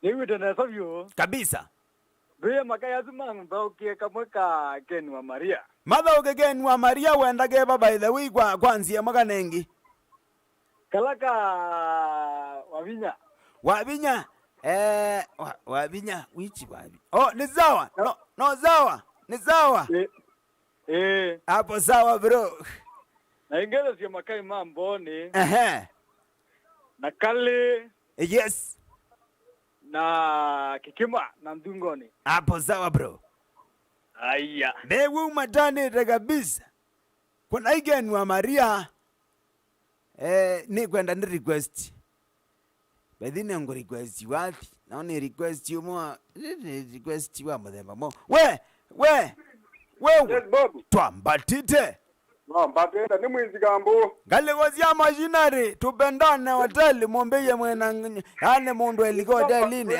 Niwi tena savyo. Kabisa. Bwe makaya zimang baukie kamweka Ken wa Maria. Mother Ken wa Maria wenda geba by the way kwanzia makanengi. Kalaka Wavinya. Wavinya Wavinya which wabi? Oh, ni sawa. No sawa. Ni sawa. Hapo sawa bro. Na ingele sio makai mambo ni. Na kale. Yes. Na Kikima na Ndungoni. Hapo sawa bro. Aya. Bewu matane kabisa. Kuna Ken wa Maria ni kwenda ni request. Bedine ngo request wapi? Naona request yumo request wa mdemba mo. We. Yes, Bob. Twambatite. Mbatete ni mwizi gambo. Ngalekozi ya machinery tupendane hoteli Mombeye mwena yani mundu eliko hotelini.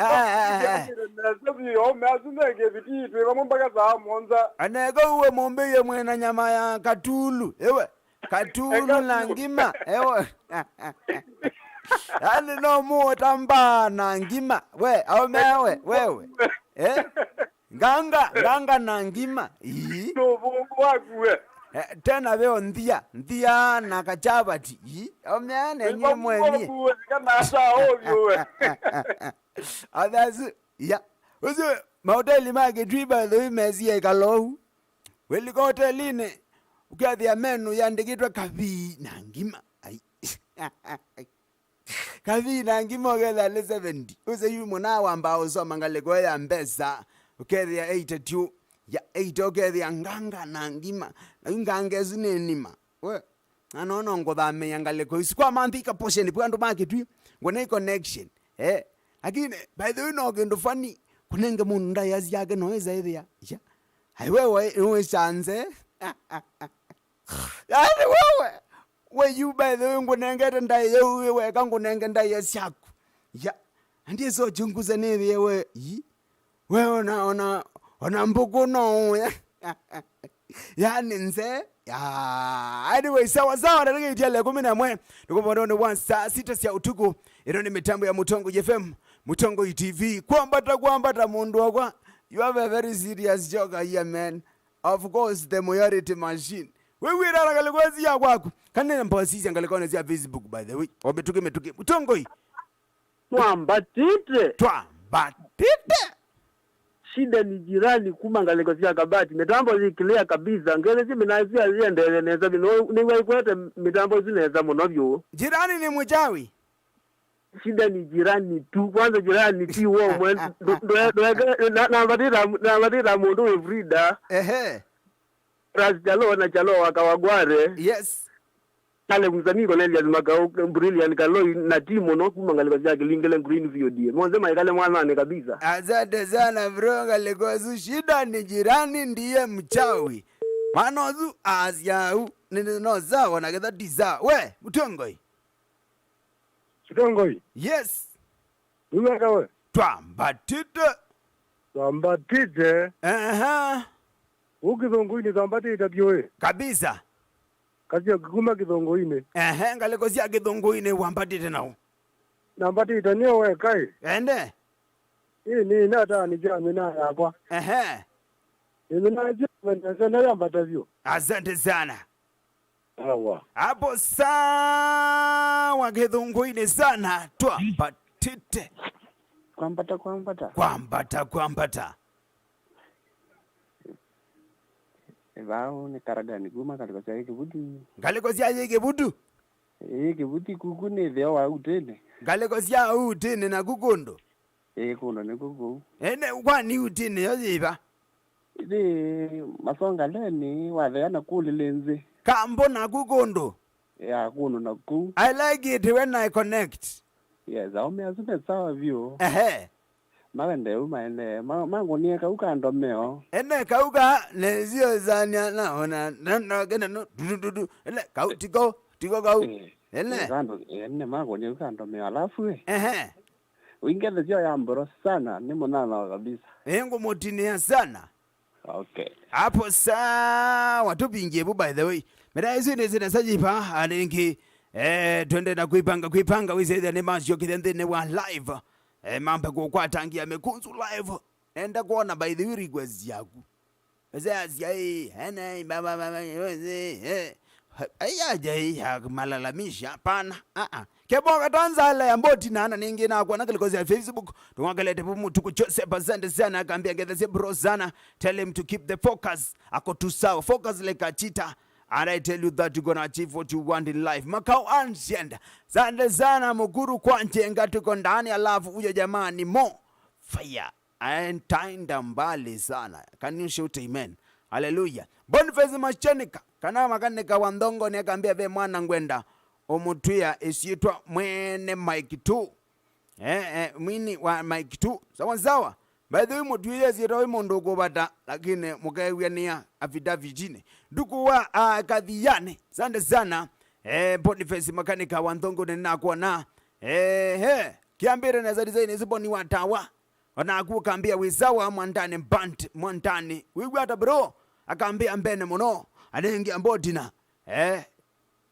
Aneko uwe Mombeye mwena nyama ya katulu. Ewe katulu na ngima. Ewe yani no muotamba na ngima. We au mewe wewe. Nganga na ngima. No bongo wakuwe. Tena veo ndia na kachabati. Omeane nye mweni. Others, yeah. Uzu mahoteli mage driba dhui mezi ya kalohu. Weliko hotelini ukiadhia menu yandikitwa kavi na ngima. Kavi na ngima ukedha le 70. Uze yu muna wambao so mangaleko ya mbesa. Ukiadhia 82. Ya 8 ukethia nganga na ngima na nganga zinenima we anono ngodhame yangaleko isikwa manthika portion pwandu market ngone connection lakini by the way no gendo funny kunenge mundu ndayazi yake noeza ethia ya wewe chance yani we you by the way ngonengete ndaye wewe kangonenge ndaye syaku ya ndiye so chunguza newe wewe ona mbuku no yani nze anyway sawa nataka itiale 11 nikumbona one saa 6 sia utuku ino ni mitambo ya Mutongo FM Mutongo TV kwambata mundu wakwa you have a very serious joker here man of course the majority machine wewe rara kalikozi ya kwako kanene mbosisi angalikona zia Facebook by the way obetuke Mutongo Twambatite. Shida ni jirani kumangaleko sia kabati mitambo zikilea kabisa ngele ziminazia ziendele neza niwe kwete mitambo zineza monobyo jirani ni mchawi. Shida ni jirani tu kwanza jirani ti wo mwe na badira mundu Frida ras chalo wakawagware yes kale mzamiko lelia makao brilliant kalo na timu no kumangaleko sia kilingele green view die mwanze maikale mwana ne kabisa. Asante sana bro ngalekozu shida ni jirani ndiye mchawi manozu asyau no zawa na gedha diza we Mutongoi yes Uwe kawe twambatite ukithongoini twambatite bioe kabisa kazi kikuma kithongoini ngalekozi akithongoini wambatite nao nambatite niyo we kai ende ni nata ni jami na yakwa ni na jami na yambata vyo. Asante sana Awa hapo sawa kithongoini sana twambatite kwambata Vao ni karagani guma kalikosia hiki budu. Kalikosia hiki budu? Hiki budu kukune veo wa utene. Kalikosia utene na kukondo? Kuno ni kuku. Kwani utene yoziba? Masonga leni waveana kuli lenzi. Kambo na kukondo? Kuno na ku. I like it when I connect. Yes, ome asume sawa vyo. Mawende umaende mangonie kauka ndomeo kauka nezio zania naona gena no dudu tiko kau mangonie kauka ndomeo alafu uingeze zio ya mboro sana ni monana kabisa ngo motinia sana Okay. Hapo sawa tupingie bu by the way. Mera hizi ni zinasajipa aningi twende na kuipanga wize the nemas yoki then wa live. Mambe kwa tangia mekunzu live. Enda kuona by the way request yaku. Sasa hana mama ayaje malalamisha hapana keboka tanzala ya mboti nana ningi na kwa nakilikozi ya Facebook tungakalete mtu ku Joseph asante sana akaambia ngeze bro sana tell him to keep the focus ako tu sawa focus like a cheetah and I tell you that you're gonna achieve what you want in life makao ancient asante sana mukuru kwa njenga tuko ndani alafu huyo jamaa ni mo fire and tainda mbali sana can you shout amen hallelujah Boniface Machanika kana makanika wa ndongo ni akaambia ve mwana ngwenda omutwia esiitwa mwene Mike 2 mwini wa Mike 2 sawa sawa by the way mutwia ziro imondo kubata lakini mukaiwania affidavit nduku wa kadhiane sande sana Boniface makanika wa ndongo ni nakuona kiambire na zaidi zaidi ziboni watawa wanaku kaambia wisawa mwandane band mwandani wigwata bro akaambia mbene muno anengi ambodina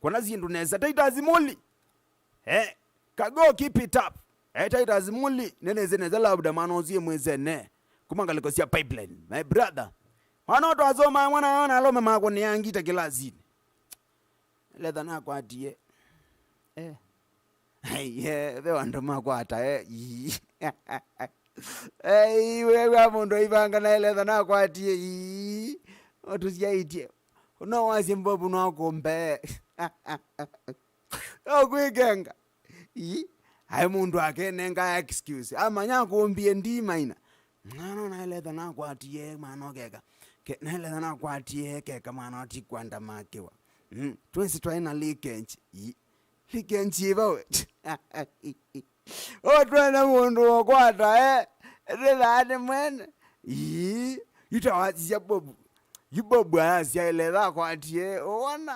kuna zindu neza taita zimuli kago keep it up taita zimuli nene zeneza labda manozie mwezene kumangaliko sia pipeline my brother wanoto azoma mwana wana alome mako niangita kila zini ledha na kwa atie ve wando mako ata wewe mundo ibanga na ledha na kwa atie otusiaitie no wasi mbobu no kombe okwigenga hai mundu akenenga excuse amanya kuombie ndima ina no naeletha na kwatie mano keka naeletha na kwatie keka mano atikwanda makewa twesi twaina likenchi bawe otwana mundu okwata rilane mwene itawazia bobu yubobu asia eletha kwatie ona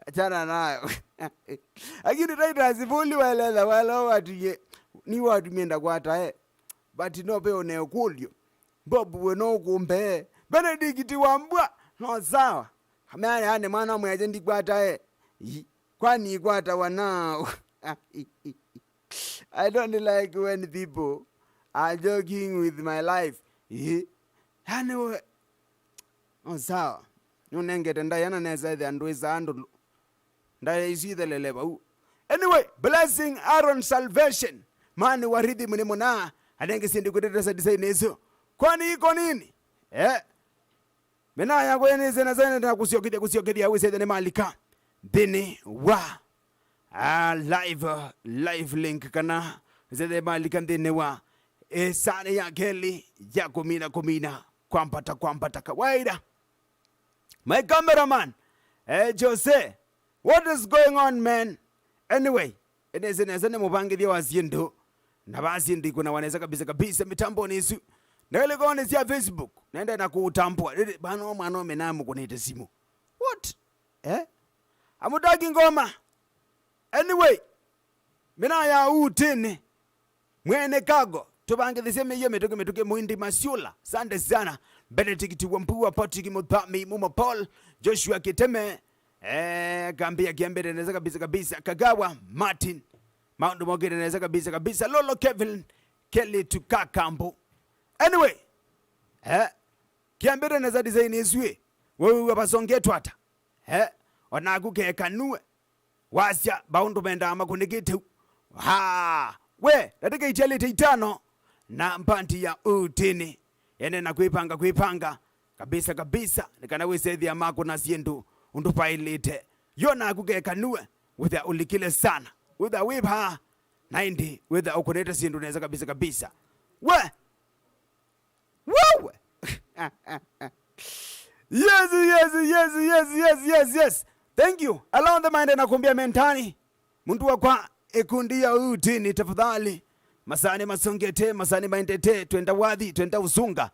achana nayo lakini taita zivuli waeletha walo watuye ni watu mienda kwata but no pe one kulyo bobu we no kumbe Benedict wambwa no sawa kamani hane mwana mweje ndikwata kwani kwata wanao I don't like when people are joking with my life hane no sawa nunengete ndayana neza the andweza andu ndayisitheleleba anyway blessing Aaron salvation mani warithi mnimo na anenge sindi kutetesa design hizo kwani iko nini mena yako yeneze na zana na kusiokedia wese ne malika bini wa live link kana zede malika ndine wa sane ya keli ya komina kwampata kawaida my cameraman Jose what is going on man anyway eneze mupangilia wazindo na basi ndi kuna wanaweza kabisa mitambo nisu ndele kone sia Facebook naenda na kutambua bana mwana menamu kunite simu what amutaki ngoma anyway mina ya utini mwene kago tubangithise meyo metoke muindi Masiula sande sana Benedict Wambua Patrick Muthami Muma Paul Joshua Kiteme gambia kiambere neza kabisa Kagawa Martin Maundu Mogere neza kabisa Lolo Kevin Kelly Tukakambo anyway kiambere neza design iswe wewe basonge twata onaguke kanue wasya baundu menda amakunikite we nataka ichelete itano na mpanti ya utini ene na kuipanga kabisa nikana wesethi amako na siendu undupailite yona akuke kanue witha ulikile sana witha wipha 90 witha ukuneta siendu neza kabisa we yes thank you along the mind na kumbia mentani mundu wa kwa ekundi ya utini tafadhali masani masongete masani maindete twenda wadhi twenda usunga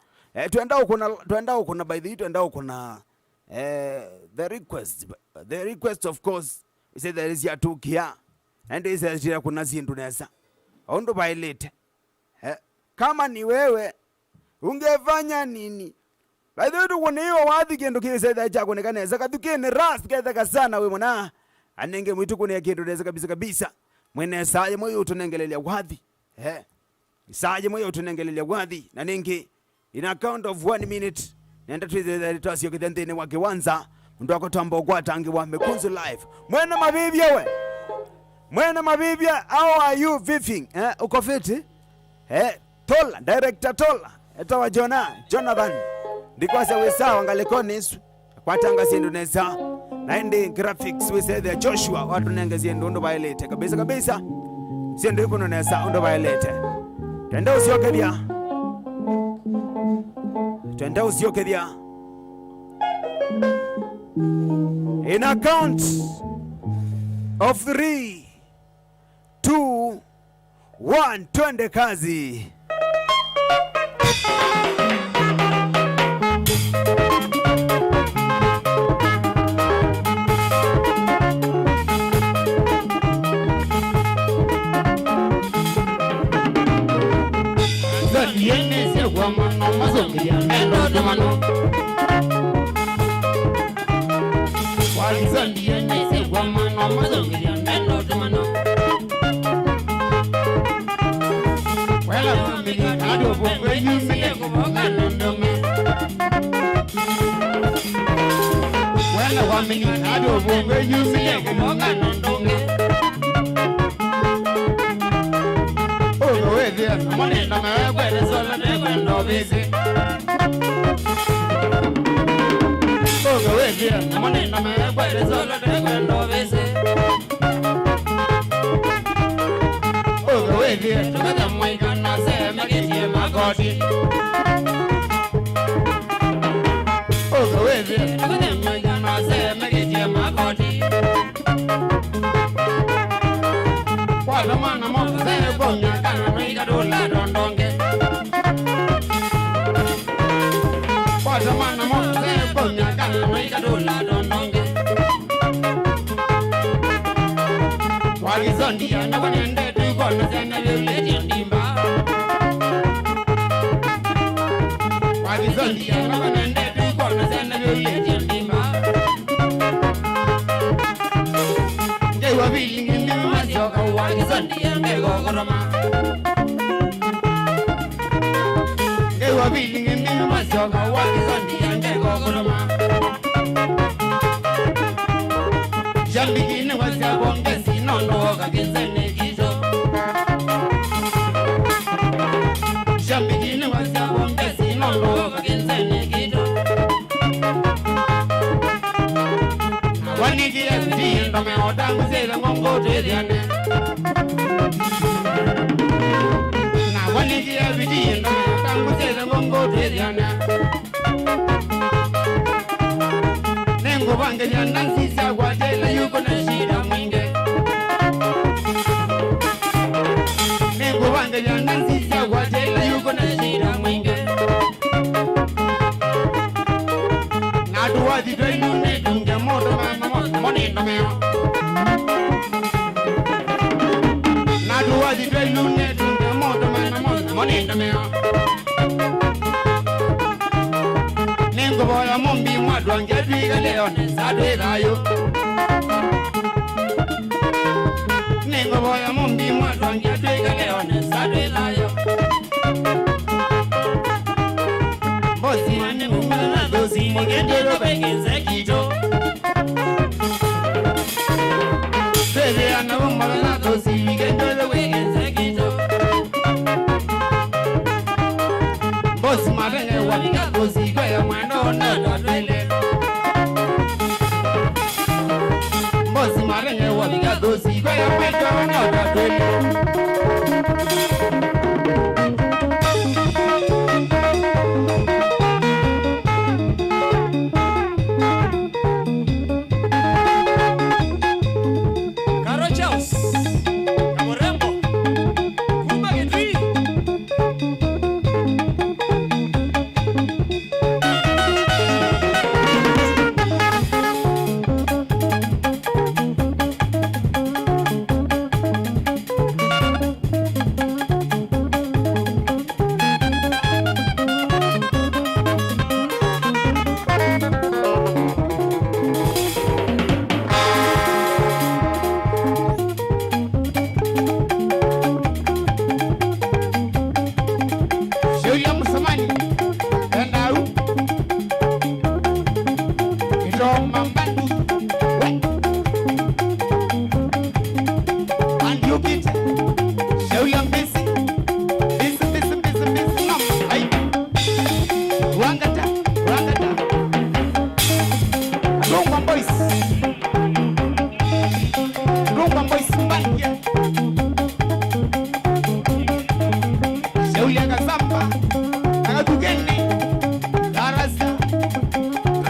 twenda ukuna by the twenda ukuna the request of course we say there is ya tukia and is ya kuna zindu nesa ondo bailete kama ni wewe ungefanya nini? By the way, tuone hiyo wadhi kendo kisa chako nekaneza katukene ras ketha sana we mwana anenge mwitu kune kendo neza kabisa mwene saye moyo utunengelelea wadhi saye moyo utunengelelea wadhi na ningi in a count of 1 minute nenda tuize tasio kidendene wake wanza ndo akotambo kwa tangi wa mekunzu live mwene mabibia we mwene mabibia how are you vifing uko fiti Tola director Tola etawa Jonathan ndikwasa wesawa ngalekonis kwatanga sindu neza naende graphics we say the Joshua watu nengezi ndo bailete kabisa sindu ikono neza ndo bailete twende usiokedia in a count of 3 2 1 twende kazi.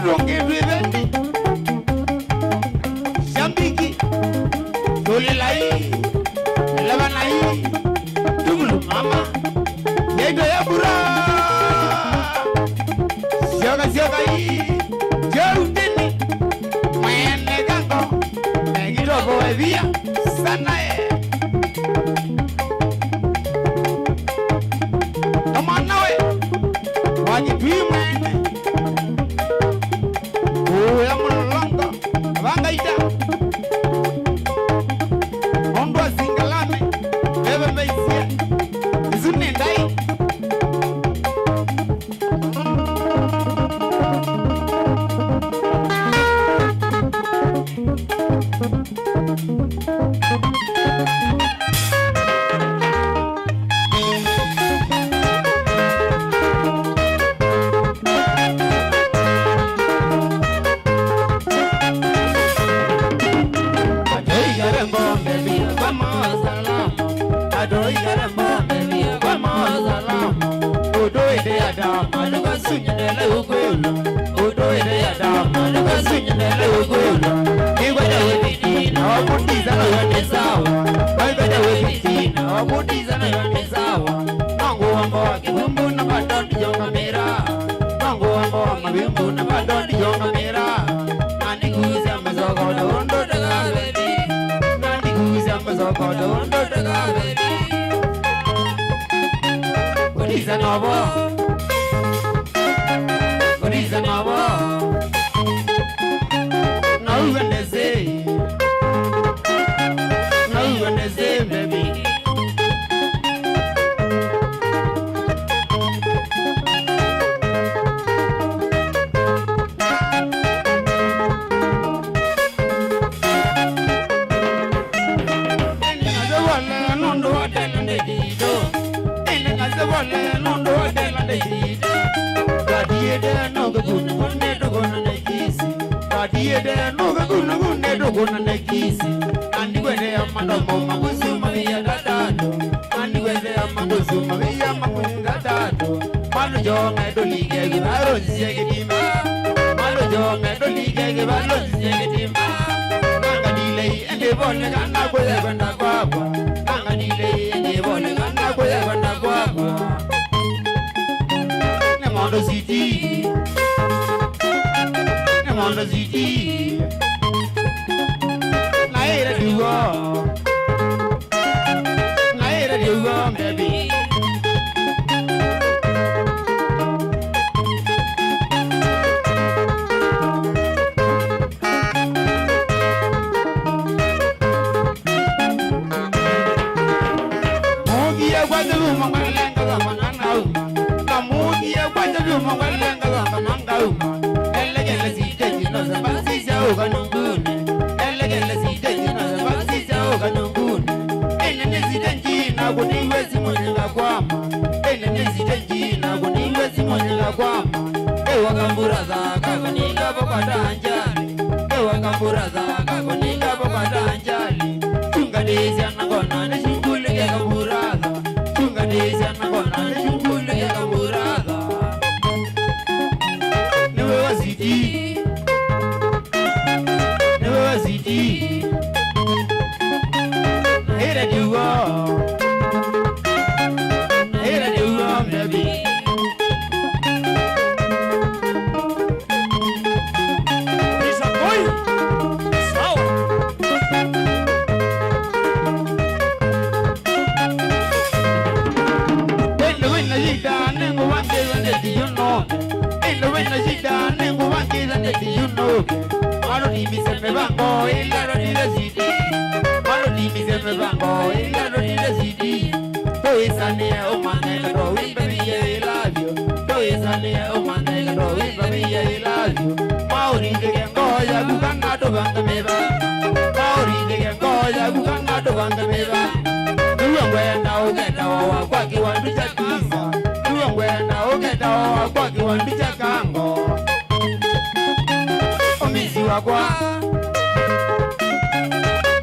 ronge rivendi Shambiki Tulilai Lavanai Tugulu mama Yedo ya bura Sioga yi Joutini Mayene gango Negiro boevia Sanae Come on now Waji tuimene ya mulongo Vangaita Ondo zingalame Bebe meisia Izuni ndai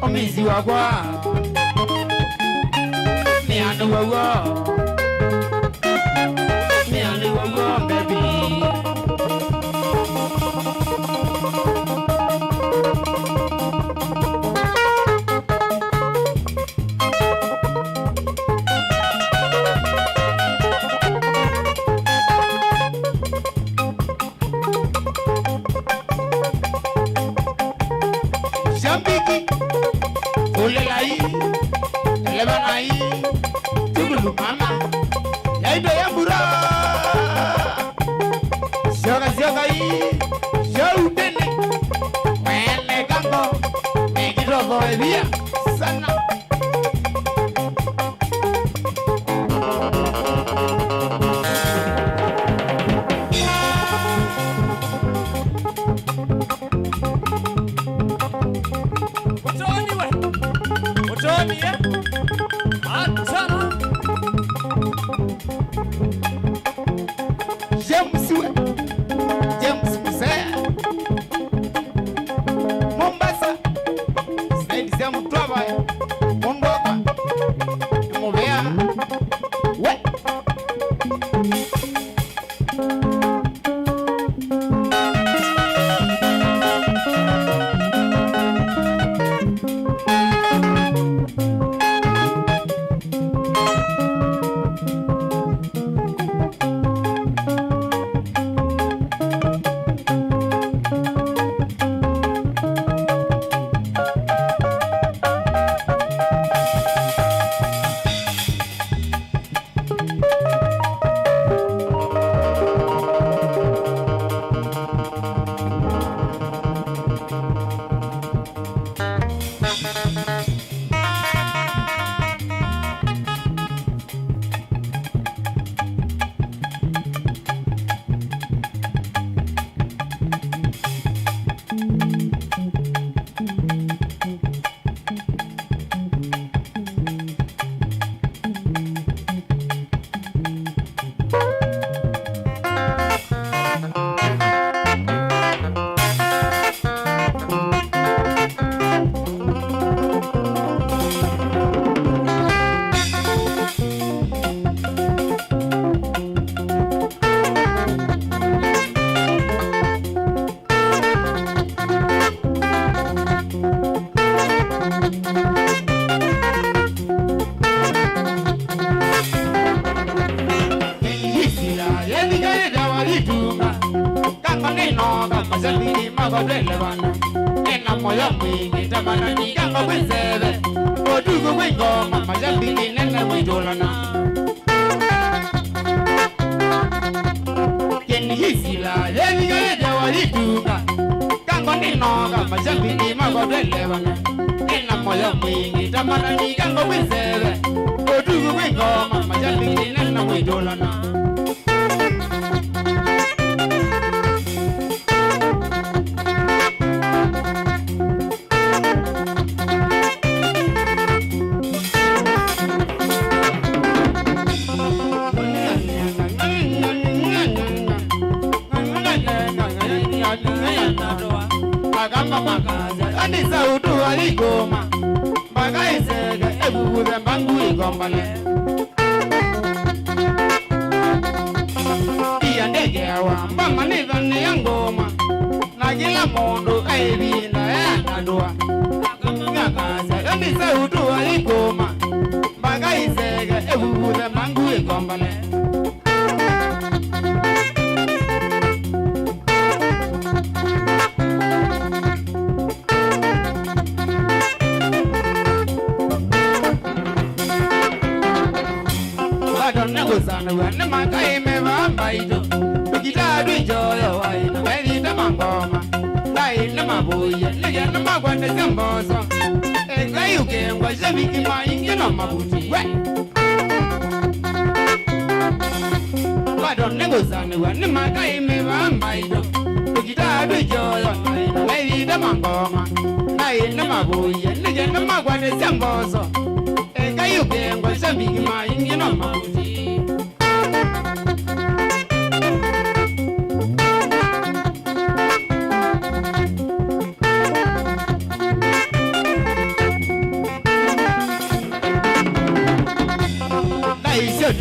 Omizi wagwa Me anu wagwa baby Lebanai, Tugulu Mama, Yaido Yambura, Shoga Shogai, Show Denny, Mele Gango, make it over here, Sana.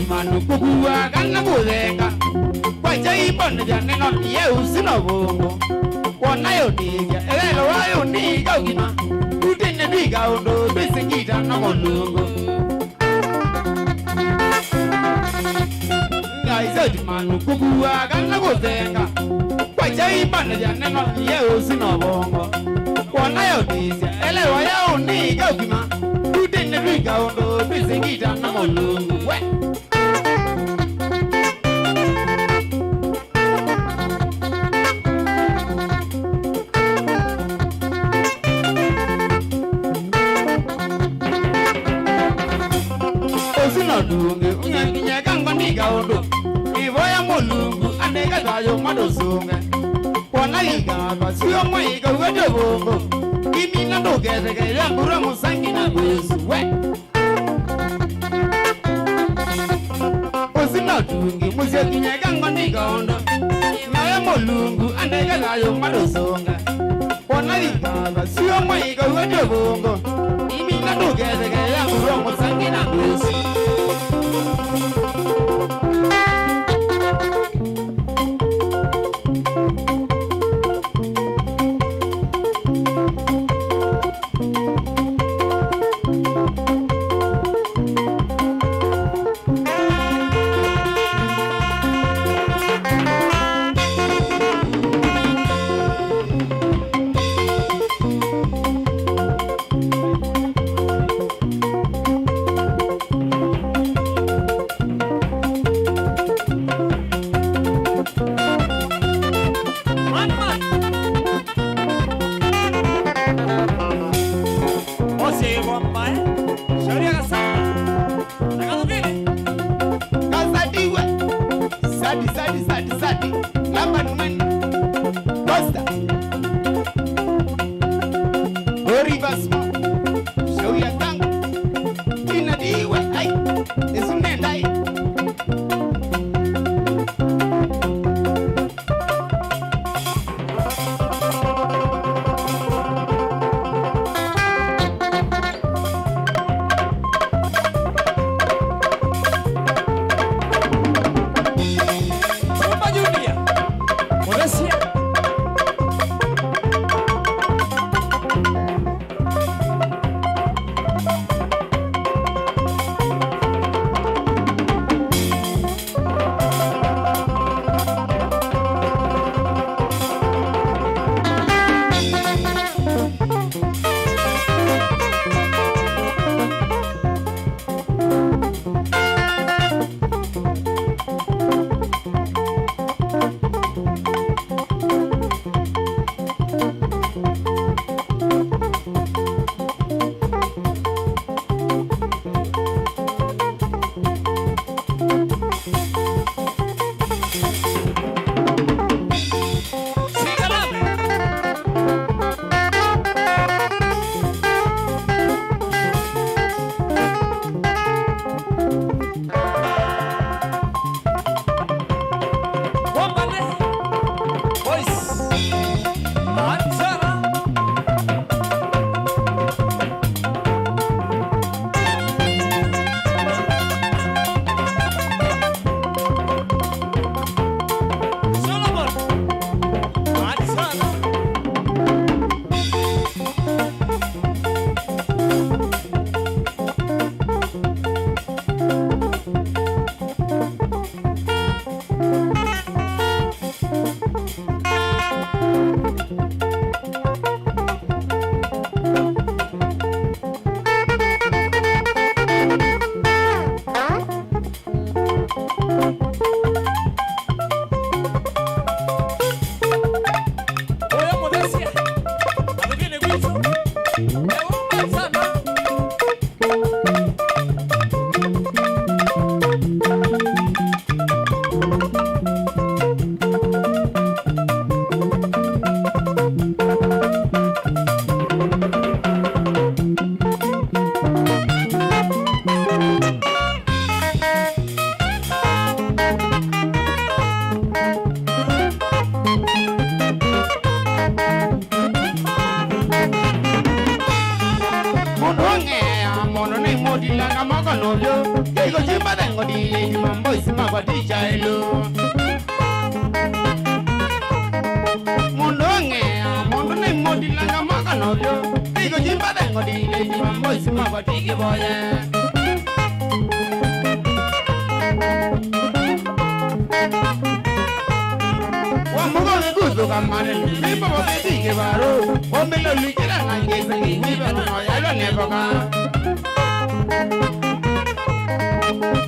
Manu kukua kana bulenga kwa chai bonde jane no ye usino bongo kona yo diga elelo wayo niga ugima utene diga undo besingita na molungo ngai manu kukua kana bulenga kwa chai bonde jane no ye usino bongo kona yo diga elelo wayo niga ugima utene duiga undo bisingita na mulungu we Osino dunge unyanginya kangwa ndiga undo ivoya mulungu anega tayo madozunga Wana igaba siyo mwiga uwede bongo Kimi na ndogeze kaya mbura musangi na kwesu we Osino dunge musio kinyega ngoniga ondo Maya mulungu anega tayo madozunga Wana igaba siyo mwiga uwede bongo Kimi na ndogeze kaya mbura musangi na kwesu Sadi, lamba numani, Costa, Oriva Small, Shauri ya Tango, Tina Diwe, ai, Esunenda ai.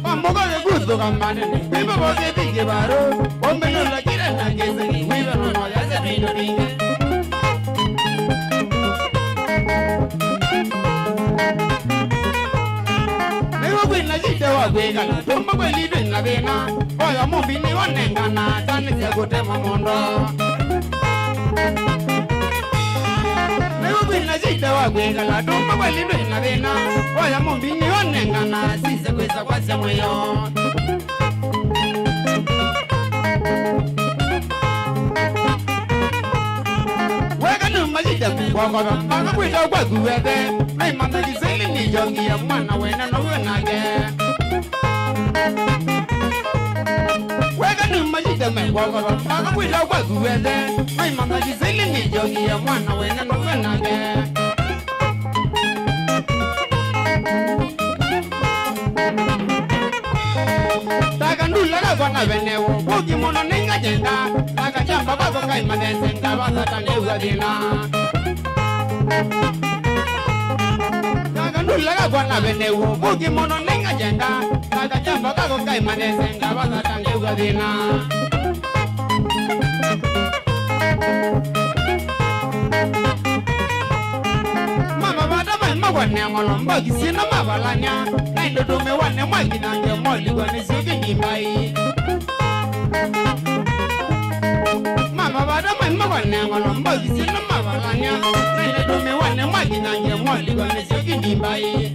Amboga de gusto gamane, vivo porque te llevaron, hombre no la quieren la que se vive no ya se vino niña. Nego quella gente va quella, tomba quelli della vena, poi a mo bini onengana, tanne se gotema mondo. Nego quella gente va quella, tomba quelli della vena, poi a mo bini onengana, si se questa qua siamo io. Wagara, maga kwita kwa kuwebe, na mama giseli ni jongi ya mwana wena no wenage. Wega ni majida me wagara, maga kwita kwa kuwebe, na mama giseli ni jongi ya mwana wena no wenage. Takandula la kwa venewo, bogi mono ninga jenda, taka chamba bako kai manesenga basa taneuza dina. Takandula la kwa venewo, bogi mono ninga jenda, taka chamba bako kai manesenga basa taneuza dina. Mama bada mama wane ngolomba kisina mabalanya, na indodume wane mwagina nge moli wane siyoki nimbai. Mama bada mama wane ngolomba kisina mabalanya, na indodume wane mwagina nge moli wane siyoki nimbai.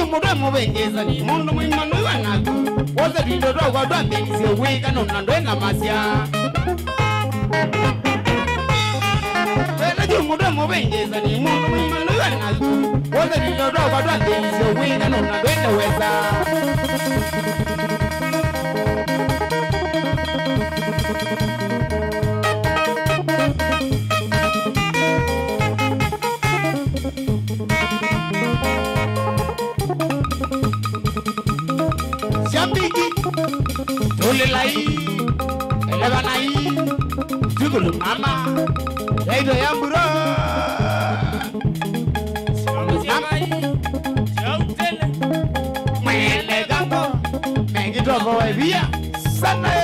Mudo bengeza ni mundu mwimanu wanaku woza didodo kwa dwambe nisiyo wika nuna ndwena masya Pela mudo bengeza ni mundu mwimanu wanaku woza didodo kwa dwambe nisiyo wika nuna ndwena weza Jambiki, Ulilai, Elevanai, Jugulu Mama, Edo Yamburo, Namai, Joutele, Mele Gambo, Mengito Boevia, Sane.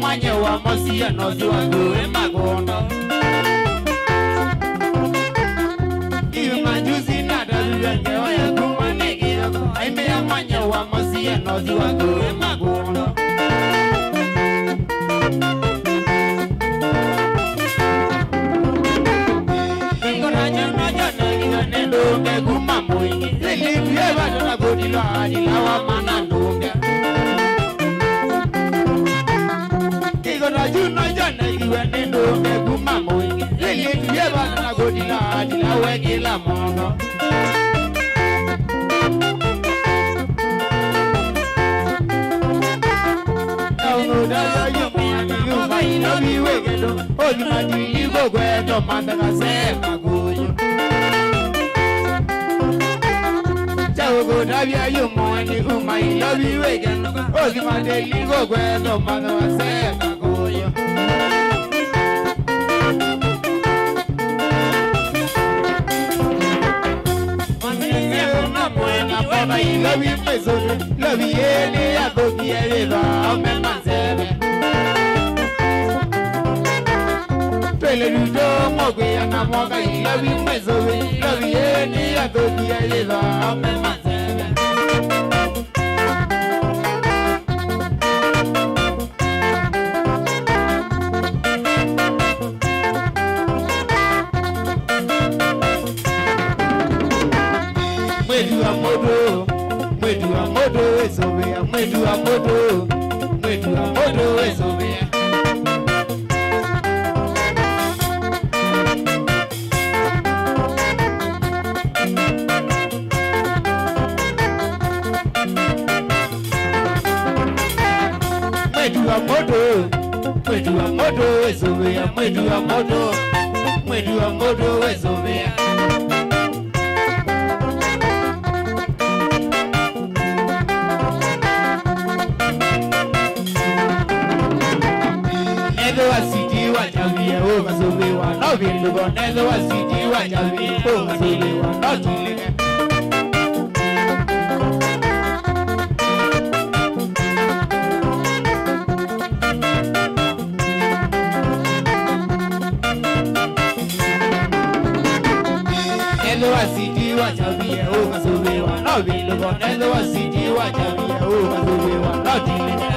mwanya wa mosi ya nozi wangu emagono iwe majuzi na daluya ngewa ya kumanegi aime ya mwanya wa mosi ya nozi wangu emagono ingona jana jana iwa nendo ngeguma mwingi ili tuyeba jana godila adila wa mana ndunga na juno jana iwe nendo ngeguma mwingi ili tuyeba na godila adila wegila mono Naunoda yumani yuma ilabi wegelo Ojumadi igogwe to mandaka sema guyo Chaugoda vya yumani yuma ilabi wegelo Ojumadi igogwe to mandaka sema guyo Baba ilabi mezobe, labi ene ya koki eleva, ome manzebe. Pele ludo mogwe ya na moga ilabi mezobe, labi ene ya koki eleva, ome manzebe. Mwedu amodo esobea, mwedu amodo esobea. Mwedu amodo esobea, mwedu amodo esobea. Wasiti wajavia o masobe wa no bilugo nezo wasiti wajavia o masobe wa no tulinga nezo wasiti wajavia o masobe wa no bilugo nezo wasiti wajavia o masobe wa no tulinga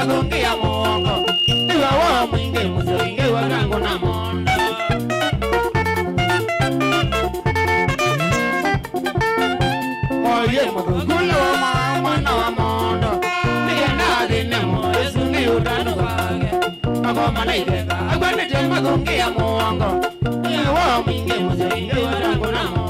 mazungi ya mongo Iwa wa mwinge muzo inge wa gango na mondo Oye mkukula wa mwana wa mondo Niye nadi nemo Yesu ni utanu wage Magoma na ideka Agwane te mazungi ya mongo Iwa wa mwinge muzo inge wa gango na mondo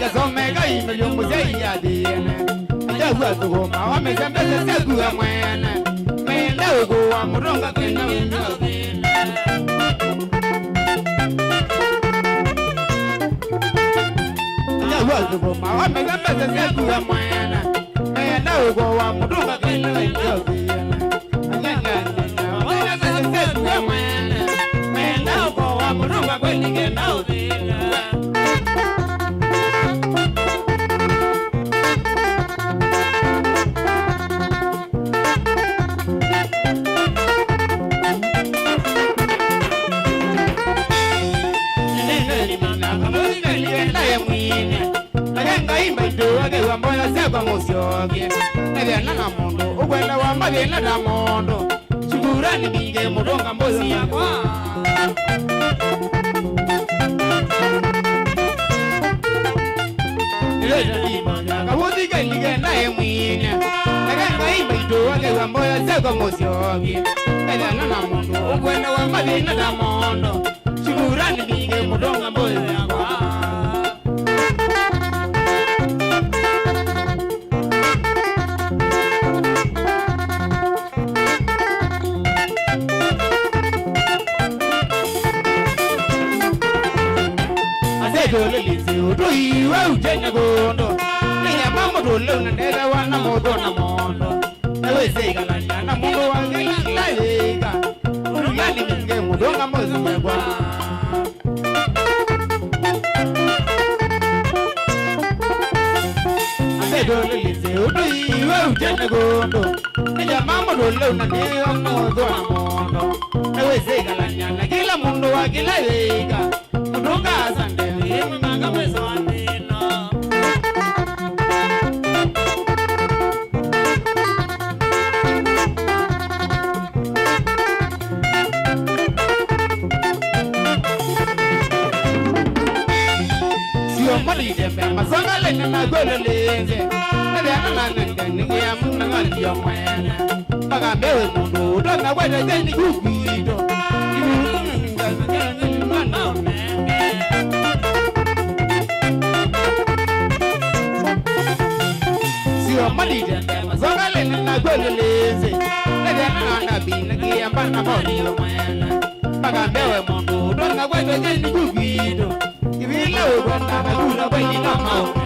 Kasomeka imilungu zeiyadine Ndegwa tuhuma wamezembeze segwe mwene Mende uguwa murunga kena winyovine Ndegwa tuhuma wamezembeze segwe mwene Mende uguwa murunga kena winyovine Wamezembeze segwe mwene Mende uguwa murunga kena winyovine Kwa musyoge Nagena na mondo Ugwenda wa magena na mondo Shukurani binge mudonga mbozi yakwa Nileta limanya Kabuzi ligenda ye mwine Nagena imba itoage wa mboya kwa musyoge Nagena na mondo Ugwenda wa magena na mondo Shukurani binge mudonga mbozi yakwa Uwe ujenya gondo Niya mama dole unandega wana modo na mondo Ewe sega lanya na mondo wange ilaika Urugani minge mudonga mozi mwegwa Ase dole lise uwe ujenya gondo Niya mama dole unandega wana modo na mondo Ewe sega lanya na kila mundo wange ilaika Mudonga asande Yemi manga mwezo wanino Siyo mwali jembe Masonga lene na golo lenze Nade anana nende Ningi ya muna ngali ya mwene Maga mewe mundu Udonga wede zeni kukwito Ibu Mali jembe Masonga lene na golo lenze Nade anana bina Kia mbana mori yo mwene Maga mewe mundu Udonga wede zeni kukwito Ibila ugwanda Magula wenye na mwene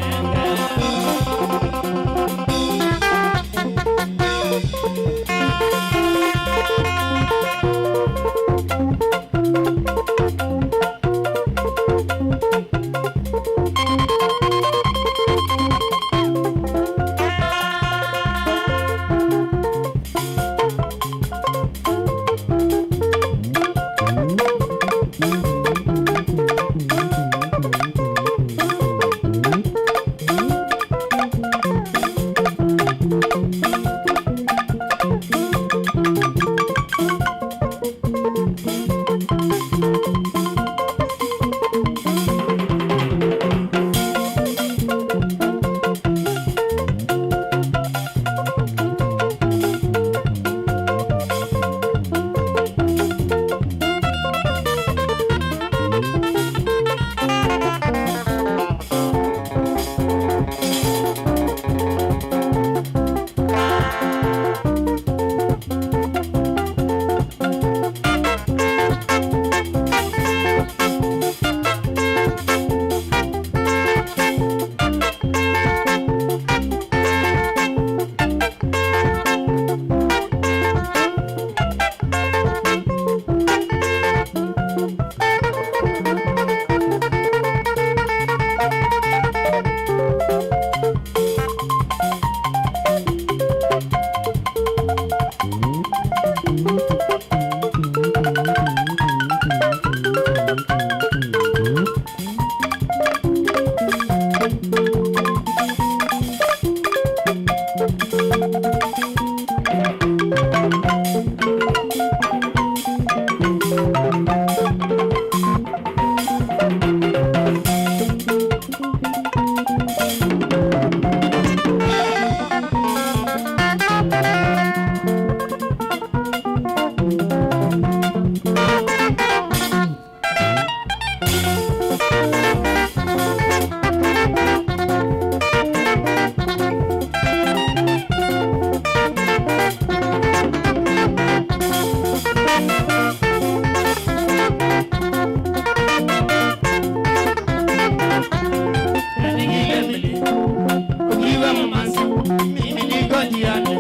nigonjiane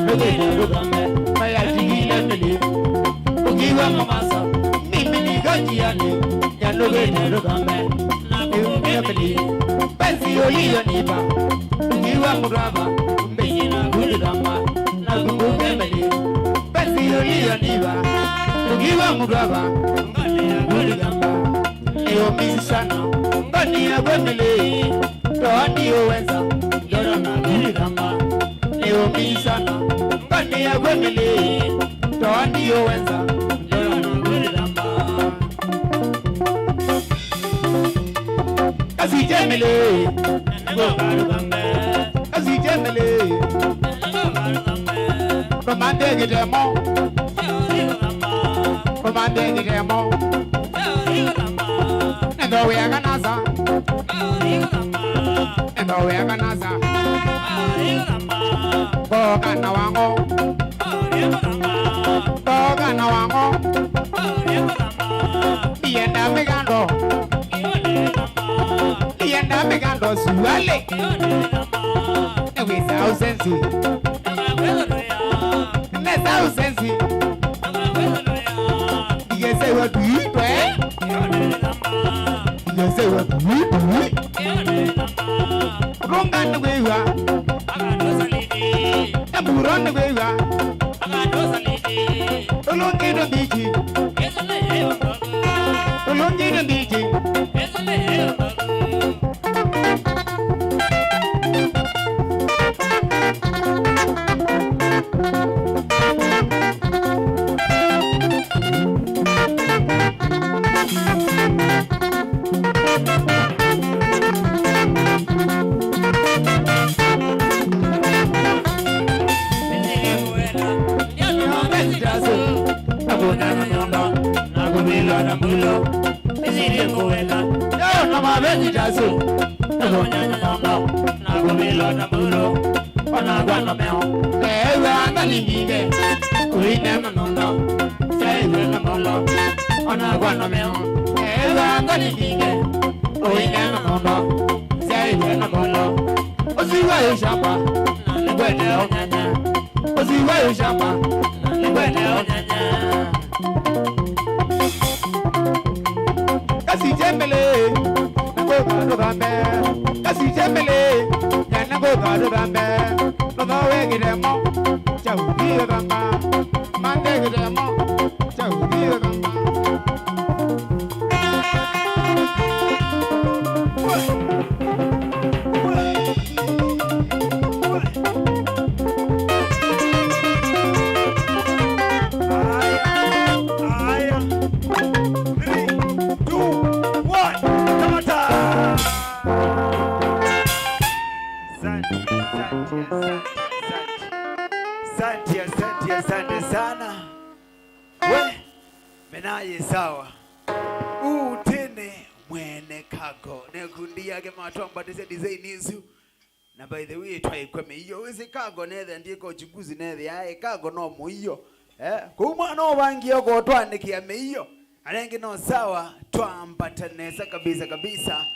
nogene rugame maya tigile mili ukiwa mamasa mimi nigonjiane ya nogene rugame nagumia mili basi oliyo niba ukiwa muraba mbisi na gulidama nagumia mili basi oliyo niba ukiwa muraba ngani ya gulidama Misana, ngani ya gwemele, toani owenza, yoro na gulidama. Misana, ngani ya gwemele, toani owenza, yoro na gulidama. Kasi jemele, ngo garugame. Kasi jemele, ngo garugame. Komande gidemo, komande gidemo. Endo we aganaza, endo we aganaza. Boga na wango, boga na wango. Yenda megando, yenda megando suale. Ewe sao sensi, ne sao sensi. Yese wa duitwe. Say what we Rungan the way you are. And we run the way you are. Alone in the beach. Alone in the beach. Kasi jemele, nago gado gambe. Kasi jemele, nago gado gambe. Nago wegiremo, chaudiyo gamba. Mande giremo, chaudiyo gamba. Asante sana. We, menaye sawa. Utene mwene kago. Nekundi yake matomba tise design isu. Na by the way, twa ikweme iyo. Wezi kago nethe ndiko uchunguzi nethe. Ae kago no mu iyo. Kuma no bangi yoko otwane kiyame iyo. Anenge no sawa. Twambatanesa kabisa.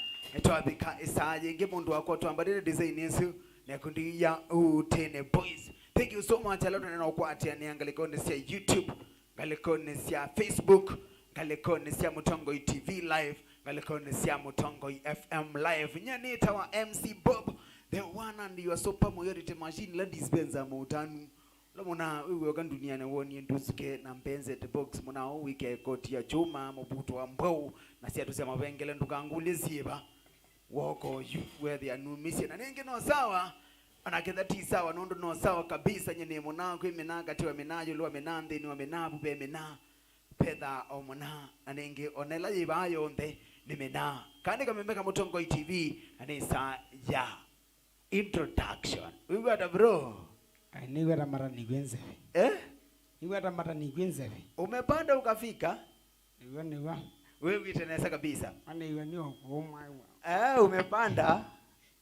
Twabika isaje. Nge mundu wako twambatile design isu. Nekundi ya Utene boys. Thank you so much. Hello na kwati ani angalikone sia YouTube, ngalikone sia Facebook, ngalikone sia Mutongo TV live, ngalikone sia Mutongo FM live. Nyani tawa MC Bob, the one and your super mayority machine ladies benza mutanu. Lomona wewe kan dunia na woni ndusuke na mpenze the box muna wike koti ya chuma mobuto wa mbou na sia tusema vengele ndukanguliziba. Woko you where they are no mission. Anenge no sawa. Anakenda tisa wanondo no sawa kabisa nyene mona ko imenaga tiwa menayo lo menande ni wamenabu be mena peda omona anenge onela yibayo nde ni mena kandi kamembeka Mutongo TV anisa ya introduction wewe ata bro ni wera mara ni gwenze ni wera mara ni gwenze umepanda ukafika niwa wewe itenesa kabisa iwe ni omwa umepanda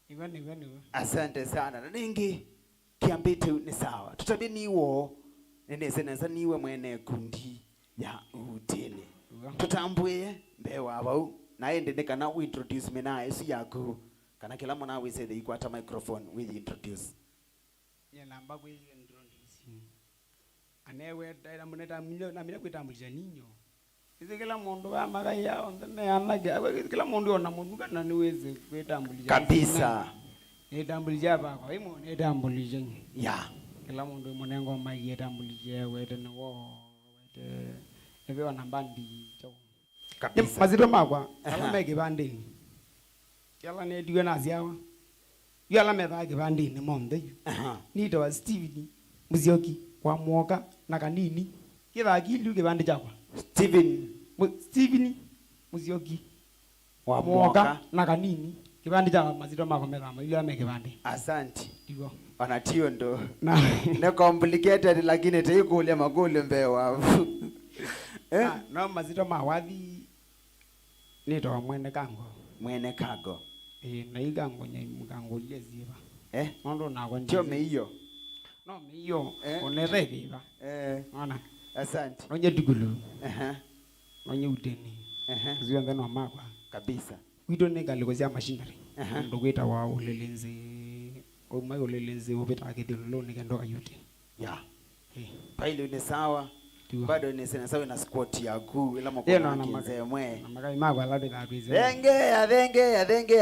niwa. Asante sana. Na ningi kiambitu ni sawa. Tutabi niwo neza niwe mwene kundi ya Utene. Tutambwe mbewa abau na ende nekana we introduce me na esi yako kana kila mwana we say the ikwata microphone we introduce. namba kwe ndrondisi anewe taira muneta mnyo na mina kwitambulisha ninyo izi kila mundu wa magaya ondene anaga kila mundu ona mundu kana niweze kwitambulisha kabisa nitambulisha bako imo nitambulisha ya kila mundu munengo mai yetambulisha wete no wete ebe namba ndi cho kabisa mazito makwa ala mege bandi yala ne diwe na ziawa yala me bage bandi ni monde ni to Steven Musyoki wa mwoka na kanini kila kilu ke bandi chakwa Steven Musyoki wa mwoka na kanini kibandi cha mazito makwa mera yala me kibandi asante digo anatio ndo na complicated lakini teikulia magole mbewa no mazito mawadhi ni to mwene kago na igango nya mgango yeziba ndo nago ndio meiyo no meiyo onerebiba ona asante onye dugulu onye uteni zio ngano makwa kabisa wito ne galiko cia machinery ndo gwita wa ulelenzi o mai ulelenzi ubita akithilo ni kendo kayute ya pailo ni sawa bado ni sana sawa na squat ya kuu ila mkono mzee mwe na magai magwa labe na bize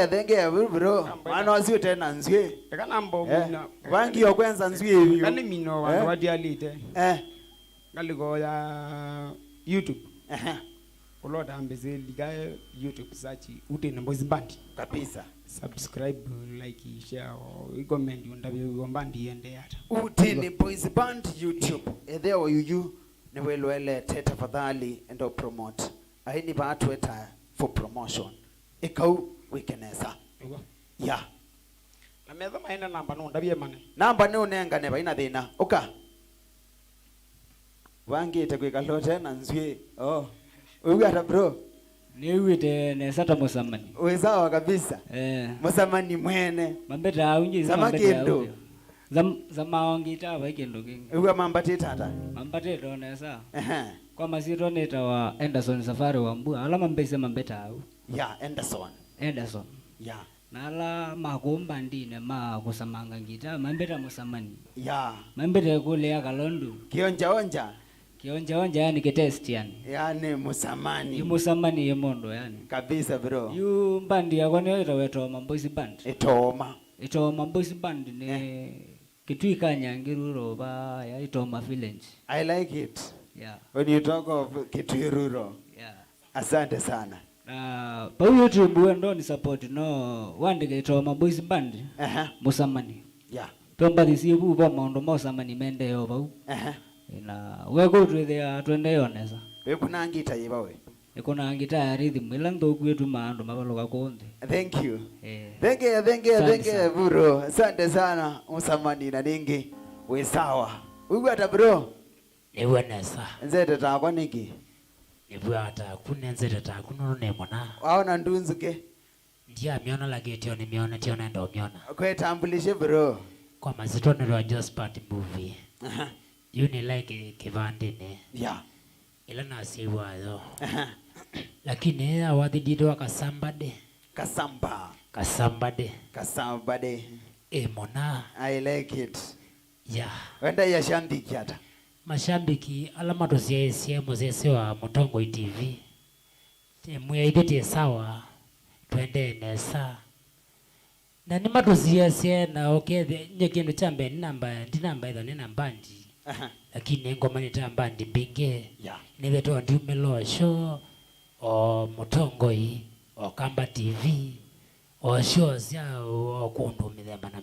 dhenge bro maana wasio tena nzwe kana mbo mina wangi yo kwanza nzwe hivyo kana mino wa wadialite ngaliko ya YouTube uloda ambeze liga YouTube search Uteni Boys Band kabisa subscribe like share comment undabe bandi ende hata Uteni Boys Band YouTube there you ne welwele teta fadhali endo promote aini baatu eta for promotion ikau wekenesa ya na metho maina namba no ndabie mane namba ne unenga ne baina thina uka wangi itakwika lote na nzwie wewe ata bro niwite ne sata musamani wezawa kabisa musamani mwene mambeta unji samakendo zamaongi tawa ikendo kingi uwa mambate tata mambate donesa kwa masiro neta wa Anderson Safari wa Mbua ala mambese mambeta au ya Anderson ya nala makumba ndine kusamanga ngita mambeta musamani ya mambeta kule ya Kalondu kionja yani kitest yani musamani yemondo yani kabisa bro yu bandi ya kwani itaweto Boys Band itoma Boys Band ne kitwika nyangiruro ba ya itoma village I like it yeah when you talk of Kitwiruro yeah asante sana pa YouTube wendo ni support no wandike itoma Boys Band musamani yeah tomba disibu ba mondo musamani mende yo ba na wego twithia twende yonesa wekuna ngita yibawe ikona ngita ya rhythm ila ndokwetu maando mabaloka konde thank you thank you bro asante sana musamani na ningi we sawa wewe ata bro ewe nesa nzete ta kwa niki ewe ata kunenzete ta kuno ne mona waona ndunzuke ndia miona lagetio ni miona tiona ndo miona kwa tambulishe bro kwa mazito ni wa Just Part movie you ni like kivande ne yeah ila na siwa yo lakini awadhidido kasambade mona I like it yeah wenda ya shambiki hata mashambiki alama tosiaesie muzese wa Mutongo TV muyaidete sawa twende nesa na ni matosiaesie na okethe nyekindu chambe ni namba itho ni nambandi lakini ngoma ni tambandi binge niveto ndiumelosho o Mutongoi o Kamba TV o shows ya o kundu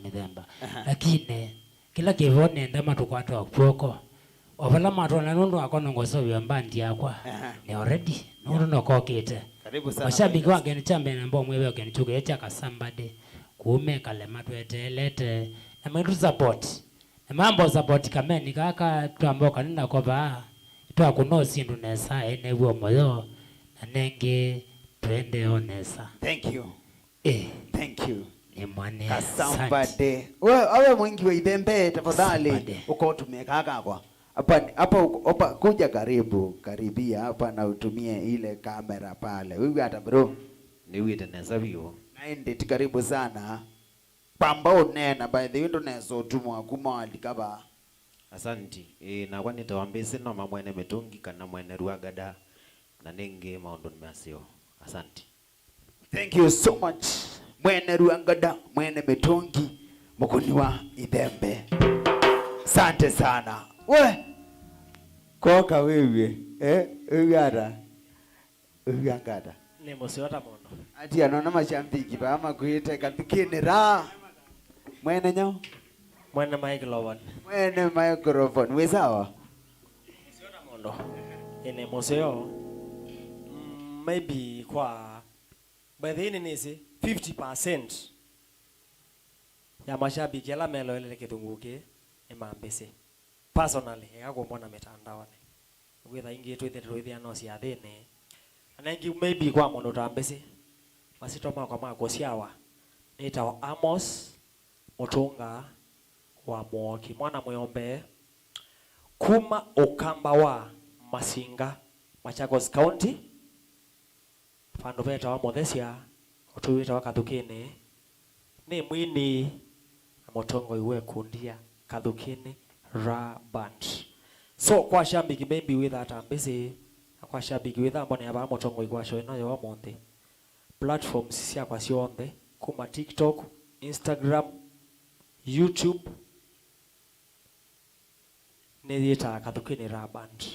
mithemba lakini kila kivone ndama tukwata kwoko ovala matona nundu akona ngoso bya mbandi yakwa ni already nundu nokokite karibu sana mashabiki wange ni chambe na mbomwe wewe kenichuke echa kasambade kuume kalema twetelete na mwetu support na mambo support kameni kaka tuamboka nina koba twa kuno sindu nesa ene bwo moyo na nenge twende onesa thank you ni mwane kasambade wewe mwingi wa idembe tafadhali uko tumie kaka kwa hapa kuja karibia hapa na utumie ile kamera pale wewe hata bro ni wita nesa bio naende karibu sana pamba unena by the internet so tumwa kuma alikaba. Asanti. Na kwa nitawambisi no mamwene metungi kana mwene ruagada na nenge maondo nimeasio. Asanti. Thank you so much. Mwene ruagada, mwene metungi, mukuniwa idembe. Asante sana. We koka wewe uyara uyangada ni musiota mono ati anona mashambiki bama kuite katikini ra mwene nyo mwene microphone we sawa musiota mono ine museo maybe kwa by the end nisi 50% ya mashabiki ala melo ile kitunguke imambese personally yakumbona mitandaoni witha ingi twithia no cia thini anengi maybe kwa mundu tambese masito makwa mako ciawa nitawa Amos Mutunga wa Mwoki mwana Muyombe kuma Ukamba wa Masinga Machakos County fandu veta wa Muthesia utuwita wa Kathukini ni mwini Mutongo iwe kundia Kathukini Ra Band. So kwa shabiki maybe with that ambese kwa shabiki with ambone aba Mutongo igwa show no yo monte platforms cia kwa cionde kuma TikTok, Instagram, YouTube nilita Kathukini Ra Band.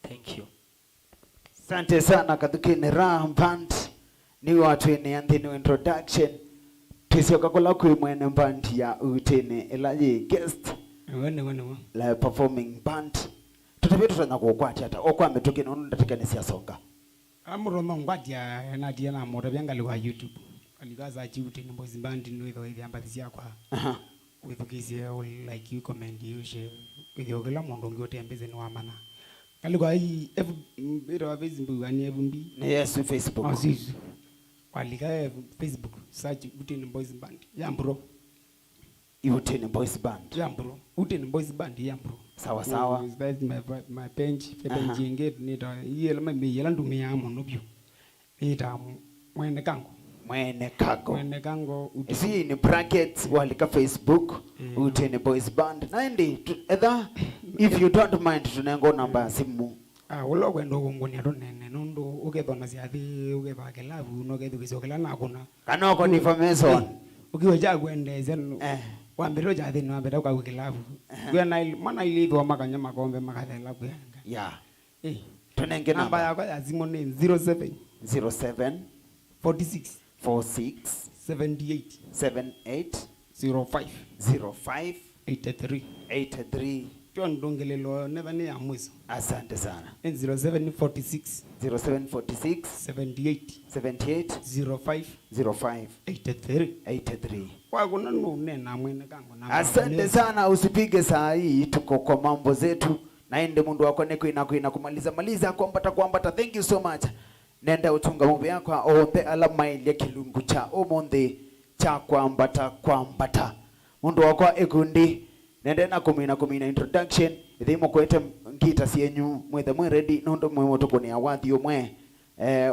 Thank you. Asante sana Kathukini Ra Band. Ni watu ene anthini introduction. Tisioka kula kui mwene band ya utene elaji guest. Wane. La performing band. Tutabe tutanya kukwati hata okwa ametoke na ndataka nisia songa. Amurono ngwati ya nadia na moto byangali wa YouTube. Aligaza chiuti no boys band no ido ile ambathi yakwa. Withukise like you comment you share. Iyo kila mundu ngiote ambeze no amana. Kaligwa hii biro wa Facebook ani evumbi. Yes Facebook. Aziz. Walika Facebook search Uteni Boys Band. Yambro. Uteni Boys Band. Yambro. Uteni Boys Band yambro. Sawa sawa. That's my page. Page engage nita yela mimi yela ndumia monobyo. Nita mwene kango. Mwene kango. See in brackets walika Facebook Uteni Boys Band. Naindi either if you don't mind tunengo namba simu. Ulo kwendo ngoni atonene nondo ukethona ciathi uketha kelavu no kethu gicokela na kuna kana ko ni information ukiwa ja kwende zenu wambiro ja thi no mbere kwa kelavu kwena mana ilithwa makanya makombe makathela kwanga tunenge namba yako ya simu ni 07 46 78 05 83 ndongelelo never ni ya mwizo. Asante sana. 0746 78 05 83 kwa kuna nena mwene kango na asante sana. Usipige saa hii, tuko kwa mambo zetu naende mundu wako neko ina kumaliza kwambata. Thank you so much. Nenda utunga mambo yako onde alama ile kilungu cha omonde cha kwambata mundu wako ekundi nende na kumina introduction ithimo kwete ngita sienyu mwethe mwe ready nondo mwe motoko ni awathi omwe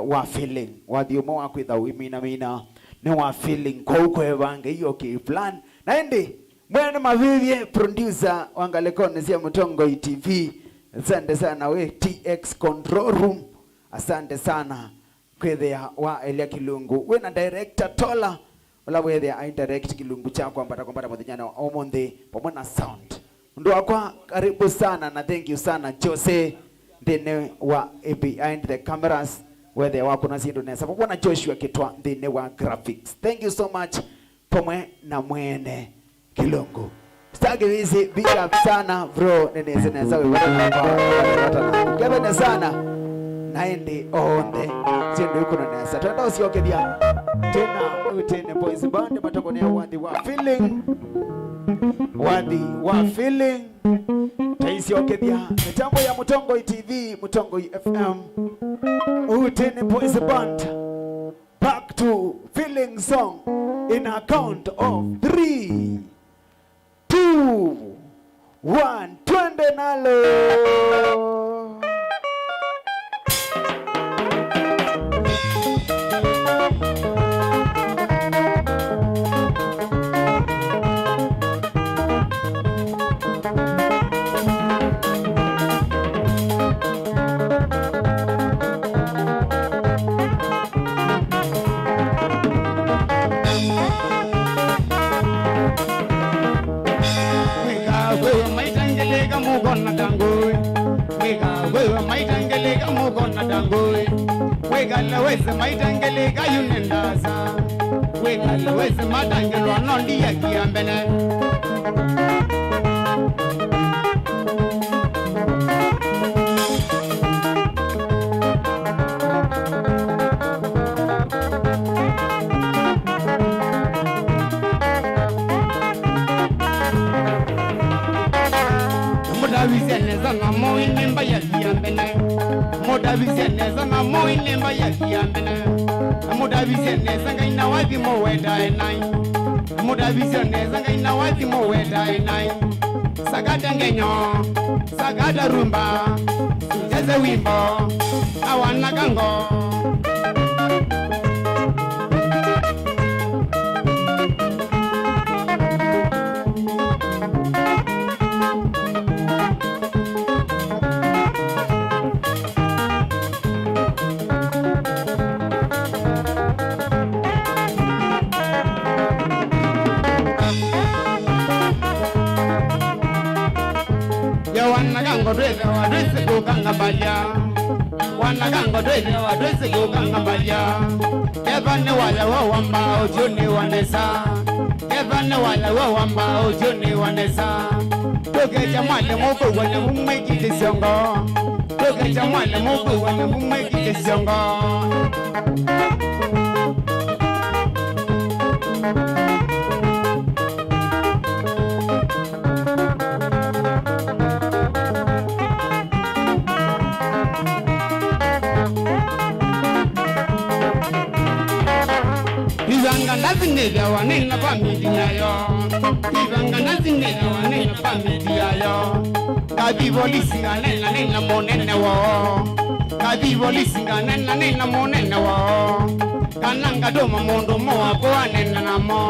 wa feeling wathi omwe wa kwitha wimina ni wa feeling kwa ukwe bange hiyo ki plan naende mwene mavivye producer wangalekone sia Mutongo TV. Asante sana we TX Control Room. Asante sana kwethea wa Elia Kilungu we na director Tola wala wethe I direct kilungu chako kwambata muthinyana omonde pamwe na sound ndo akwa karibu sana na thank you sana Jose ndene wa behind the cameras wethe wako na sindu nesa pamwe na Joshua Kitwa ndene wa graphics. Thank you so much pamwe na mwene Kilungu stagi wizi big up sana bro neza we wata kebene sana naende onde sindu yuko na nesa twenda usiokethia tena Uteni Boys Band matokonea wadi wa feeling taisi okethia mitambo ya Mutongo TV Mutongo FM Uteni Boys Band back to feeling song in a count of 3 2 1 twende nalo. tangeleka mugona dangoi wega wewe maitangeleka mugona dangoi wega laweze maitangeleka yunendaza wega laweze matangelwa nondi ya kiambele Vizianeza moi nemba ya kiambele Moda vizianeza na moi nemba ya kiambele Moda vizianeza ngaina wapi mo weda enai Moda vizianeza ngaina wapi mo weda enai Sagada ngenyo Sagada rumba Jeze wimbo Awana gango Wadrese kukanga balya Wanagango drese wadrese kukanga balya Kevane wala wawamba ujuni wanesa Kevane wala wawamba ujuni wanesa Toke chamale muku wane mumeki kisiongo Toke chamale muku wane mumeki kisiongo Ivanga nazinega wanena familia yo Ivanga nazinega wanena familia yo Kabibo lisinga nena monene wo Kabibo lisinga nena monene wo Kananga doma mondo mo ako anena namo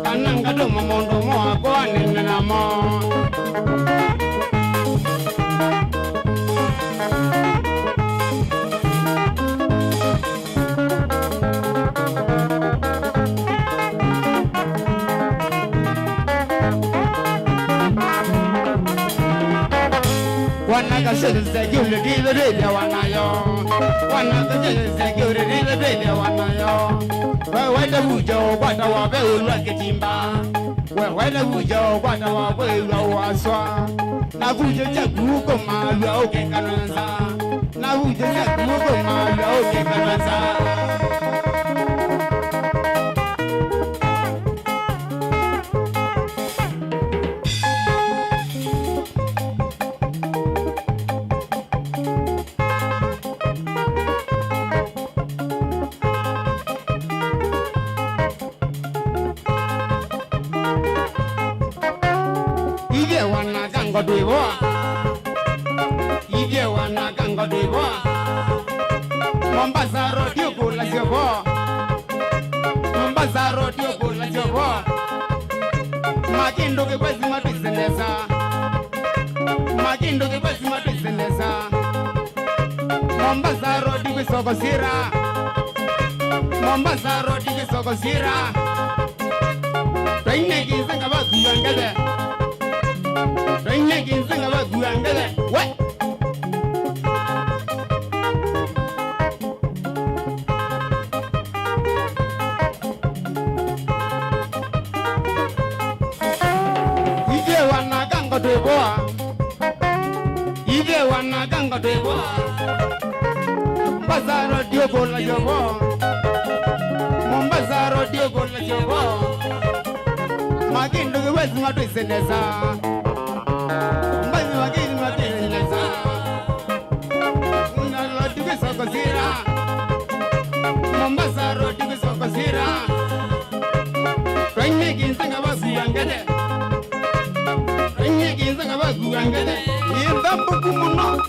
Kananga doma mondo mo ako anena namo Wanaga sheze gyule dile dile wanayo Wanaga sheze gyule dile dile wanayo Wede bujo kwata wabe ulwa kitimba Wede bujo kwata wabe ulwa waswa Na bujo chagu uko malwa oke kananza Na bujo chagu uko malwa oke kananza Ige wana gango dibo Mombasa rodio kula jobo Mombasa rodio kula jobo Makindo ke kwezi matuiseneza Makindo ke kwezi matuiseneza Mombasa rodio kisoko sira Mombasa rodio kisoko sira Taine kinzenga baku yangede Taine kinzenga baku yangede What? Ige wana gango debo Mombasa rodio kola jobo Mombasa rodio kola jobo Makindo ke wezi matuiseneza Mbazi makindo matuiseneza Rodio ke soko sira Mombasa rodio ke soko sira Kwenye kinzenga basu yangede Kinzenga basu yangede Yindambu kumuno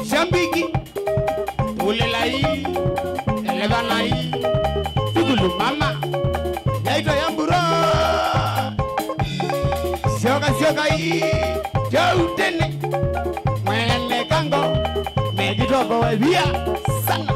Shambiki Ulelai Elevanai Tugulu mama Yaito yamburo Shoka hii Jautene Mwene kango Megitobo webia Sana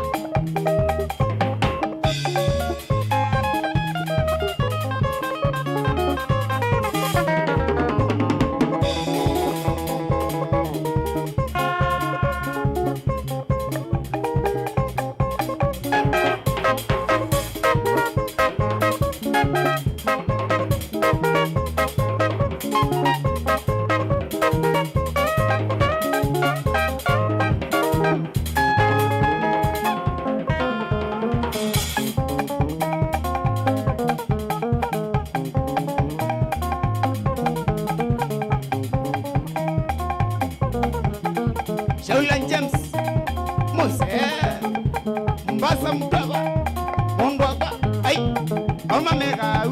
Mbasa mtaba Mondwaka Ay Oma mega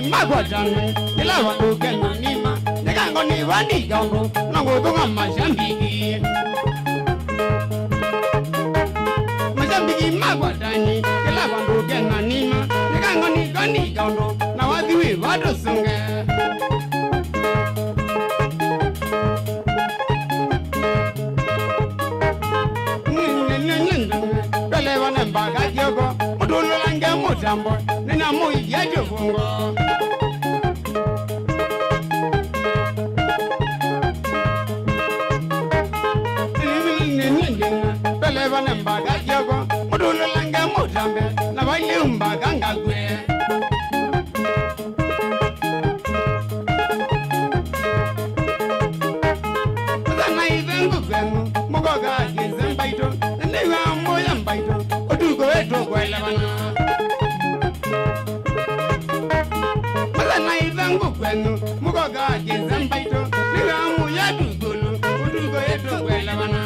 Magwajane, ila wandu Kenya nima, negango ni wani gaungo, nango tunga Mozambiki. Mozambiki magwajane, ila wandu Kenya nima, negango ni wani gaungo, na wadhiwi wado sunge. Dole wane mbaga kyogo, mudulu lange mutambo, nina mui yejo fungo. Mbaga kyogo, mudulu lange mutambe, na wali mbaga ngagwe. Zana ivengu kwengu, mugoga kize mbaito, ndiwa moya mbaito, odugo weto kwele wana. Zana ivengu kwengu, mugoga kize mbaito, ndiwa moya dugulu, odugo weto kwele wana.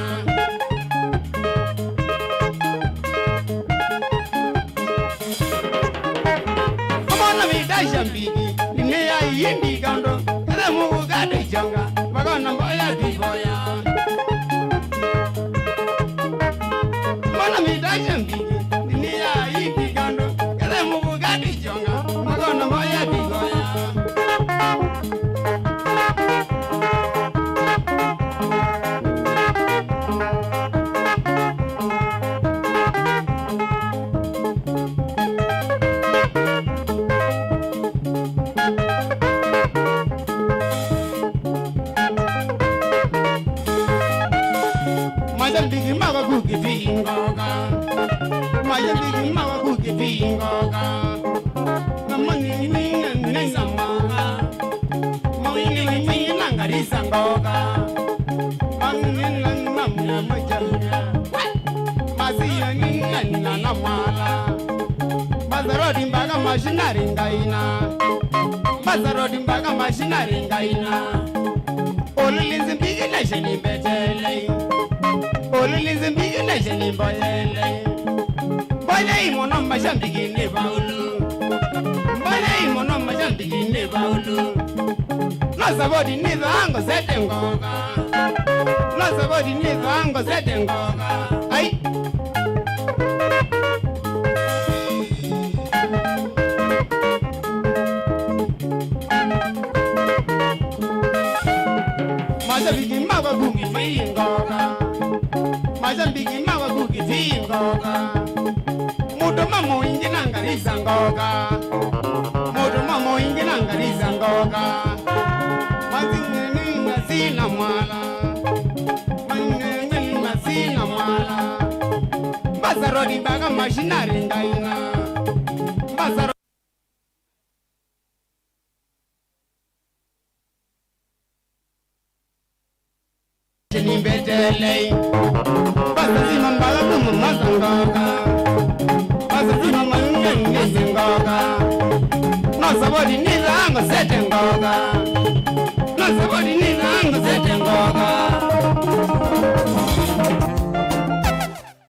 Jambigi, niya yindi gando, kada mu gade janga, bagana boya biboya. Mana mi da jambigi, niya yindi gando, kada mu gade janga, bagana boya biboya. Majambigi mawa kuki vingoga, majambigi mawa kuki vingoga. Namani ninga ninga maga, mawini ninga nangarisa ngoga. Angina namna majanga, masiya ninga nina namala. Bazarodi mbaga mashinari ngaina, bazarodi mbaga mashinari ngaina. Olilinzi mbigi nasheni betele. Olilinzi mbigi nasheni boyele. Boye imono mashambigi ne baulu. Boye imono mashambigi ne baulu. Nasabodi nizo ango sete ngoga. Nasabodi nizo ango sete ngoga. Ay. Majambigi mawa kuki vingoga, majambigi mawa kuki vingoga. Mudo mamo ingi nangariza ngoga, mudo mamo ingi nangariza ngoga. Mazingeni nasina mwala, mazingeni nasina mwala. Bazarodi baga mashinari ngaina, bazarodi. Nimbetele, basazima mbala tumu mazangoga, basazima malunga ngezingoga. No sabodi niza ango sete ngoga, no sabodi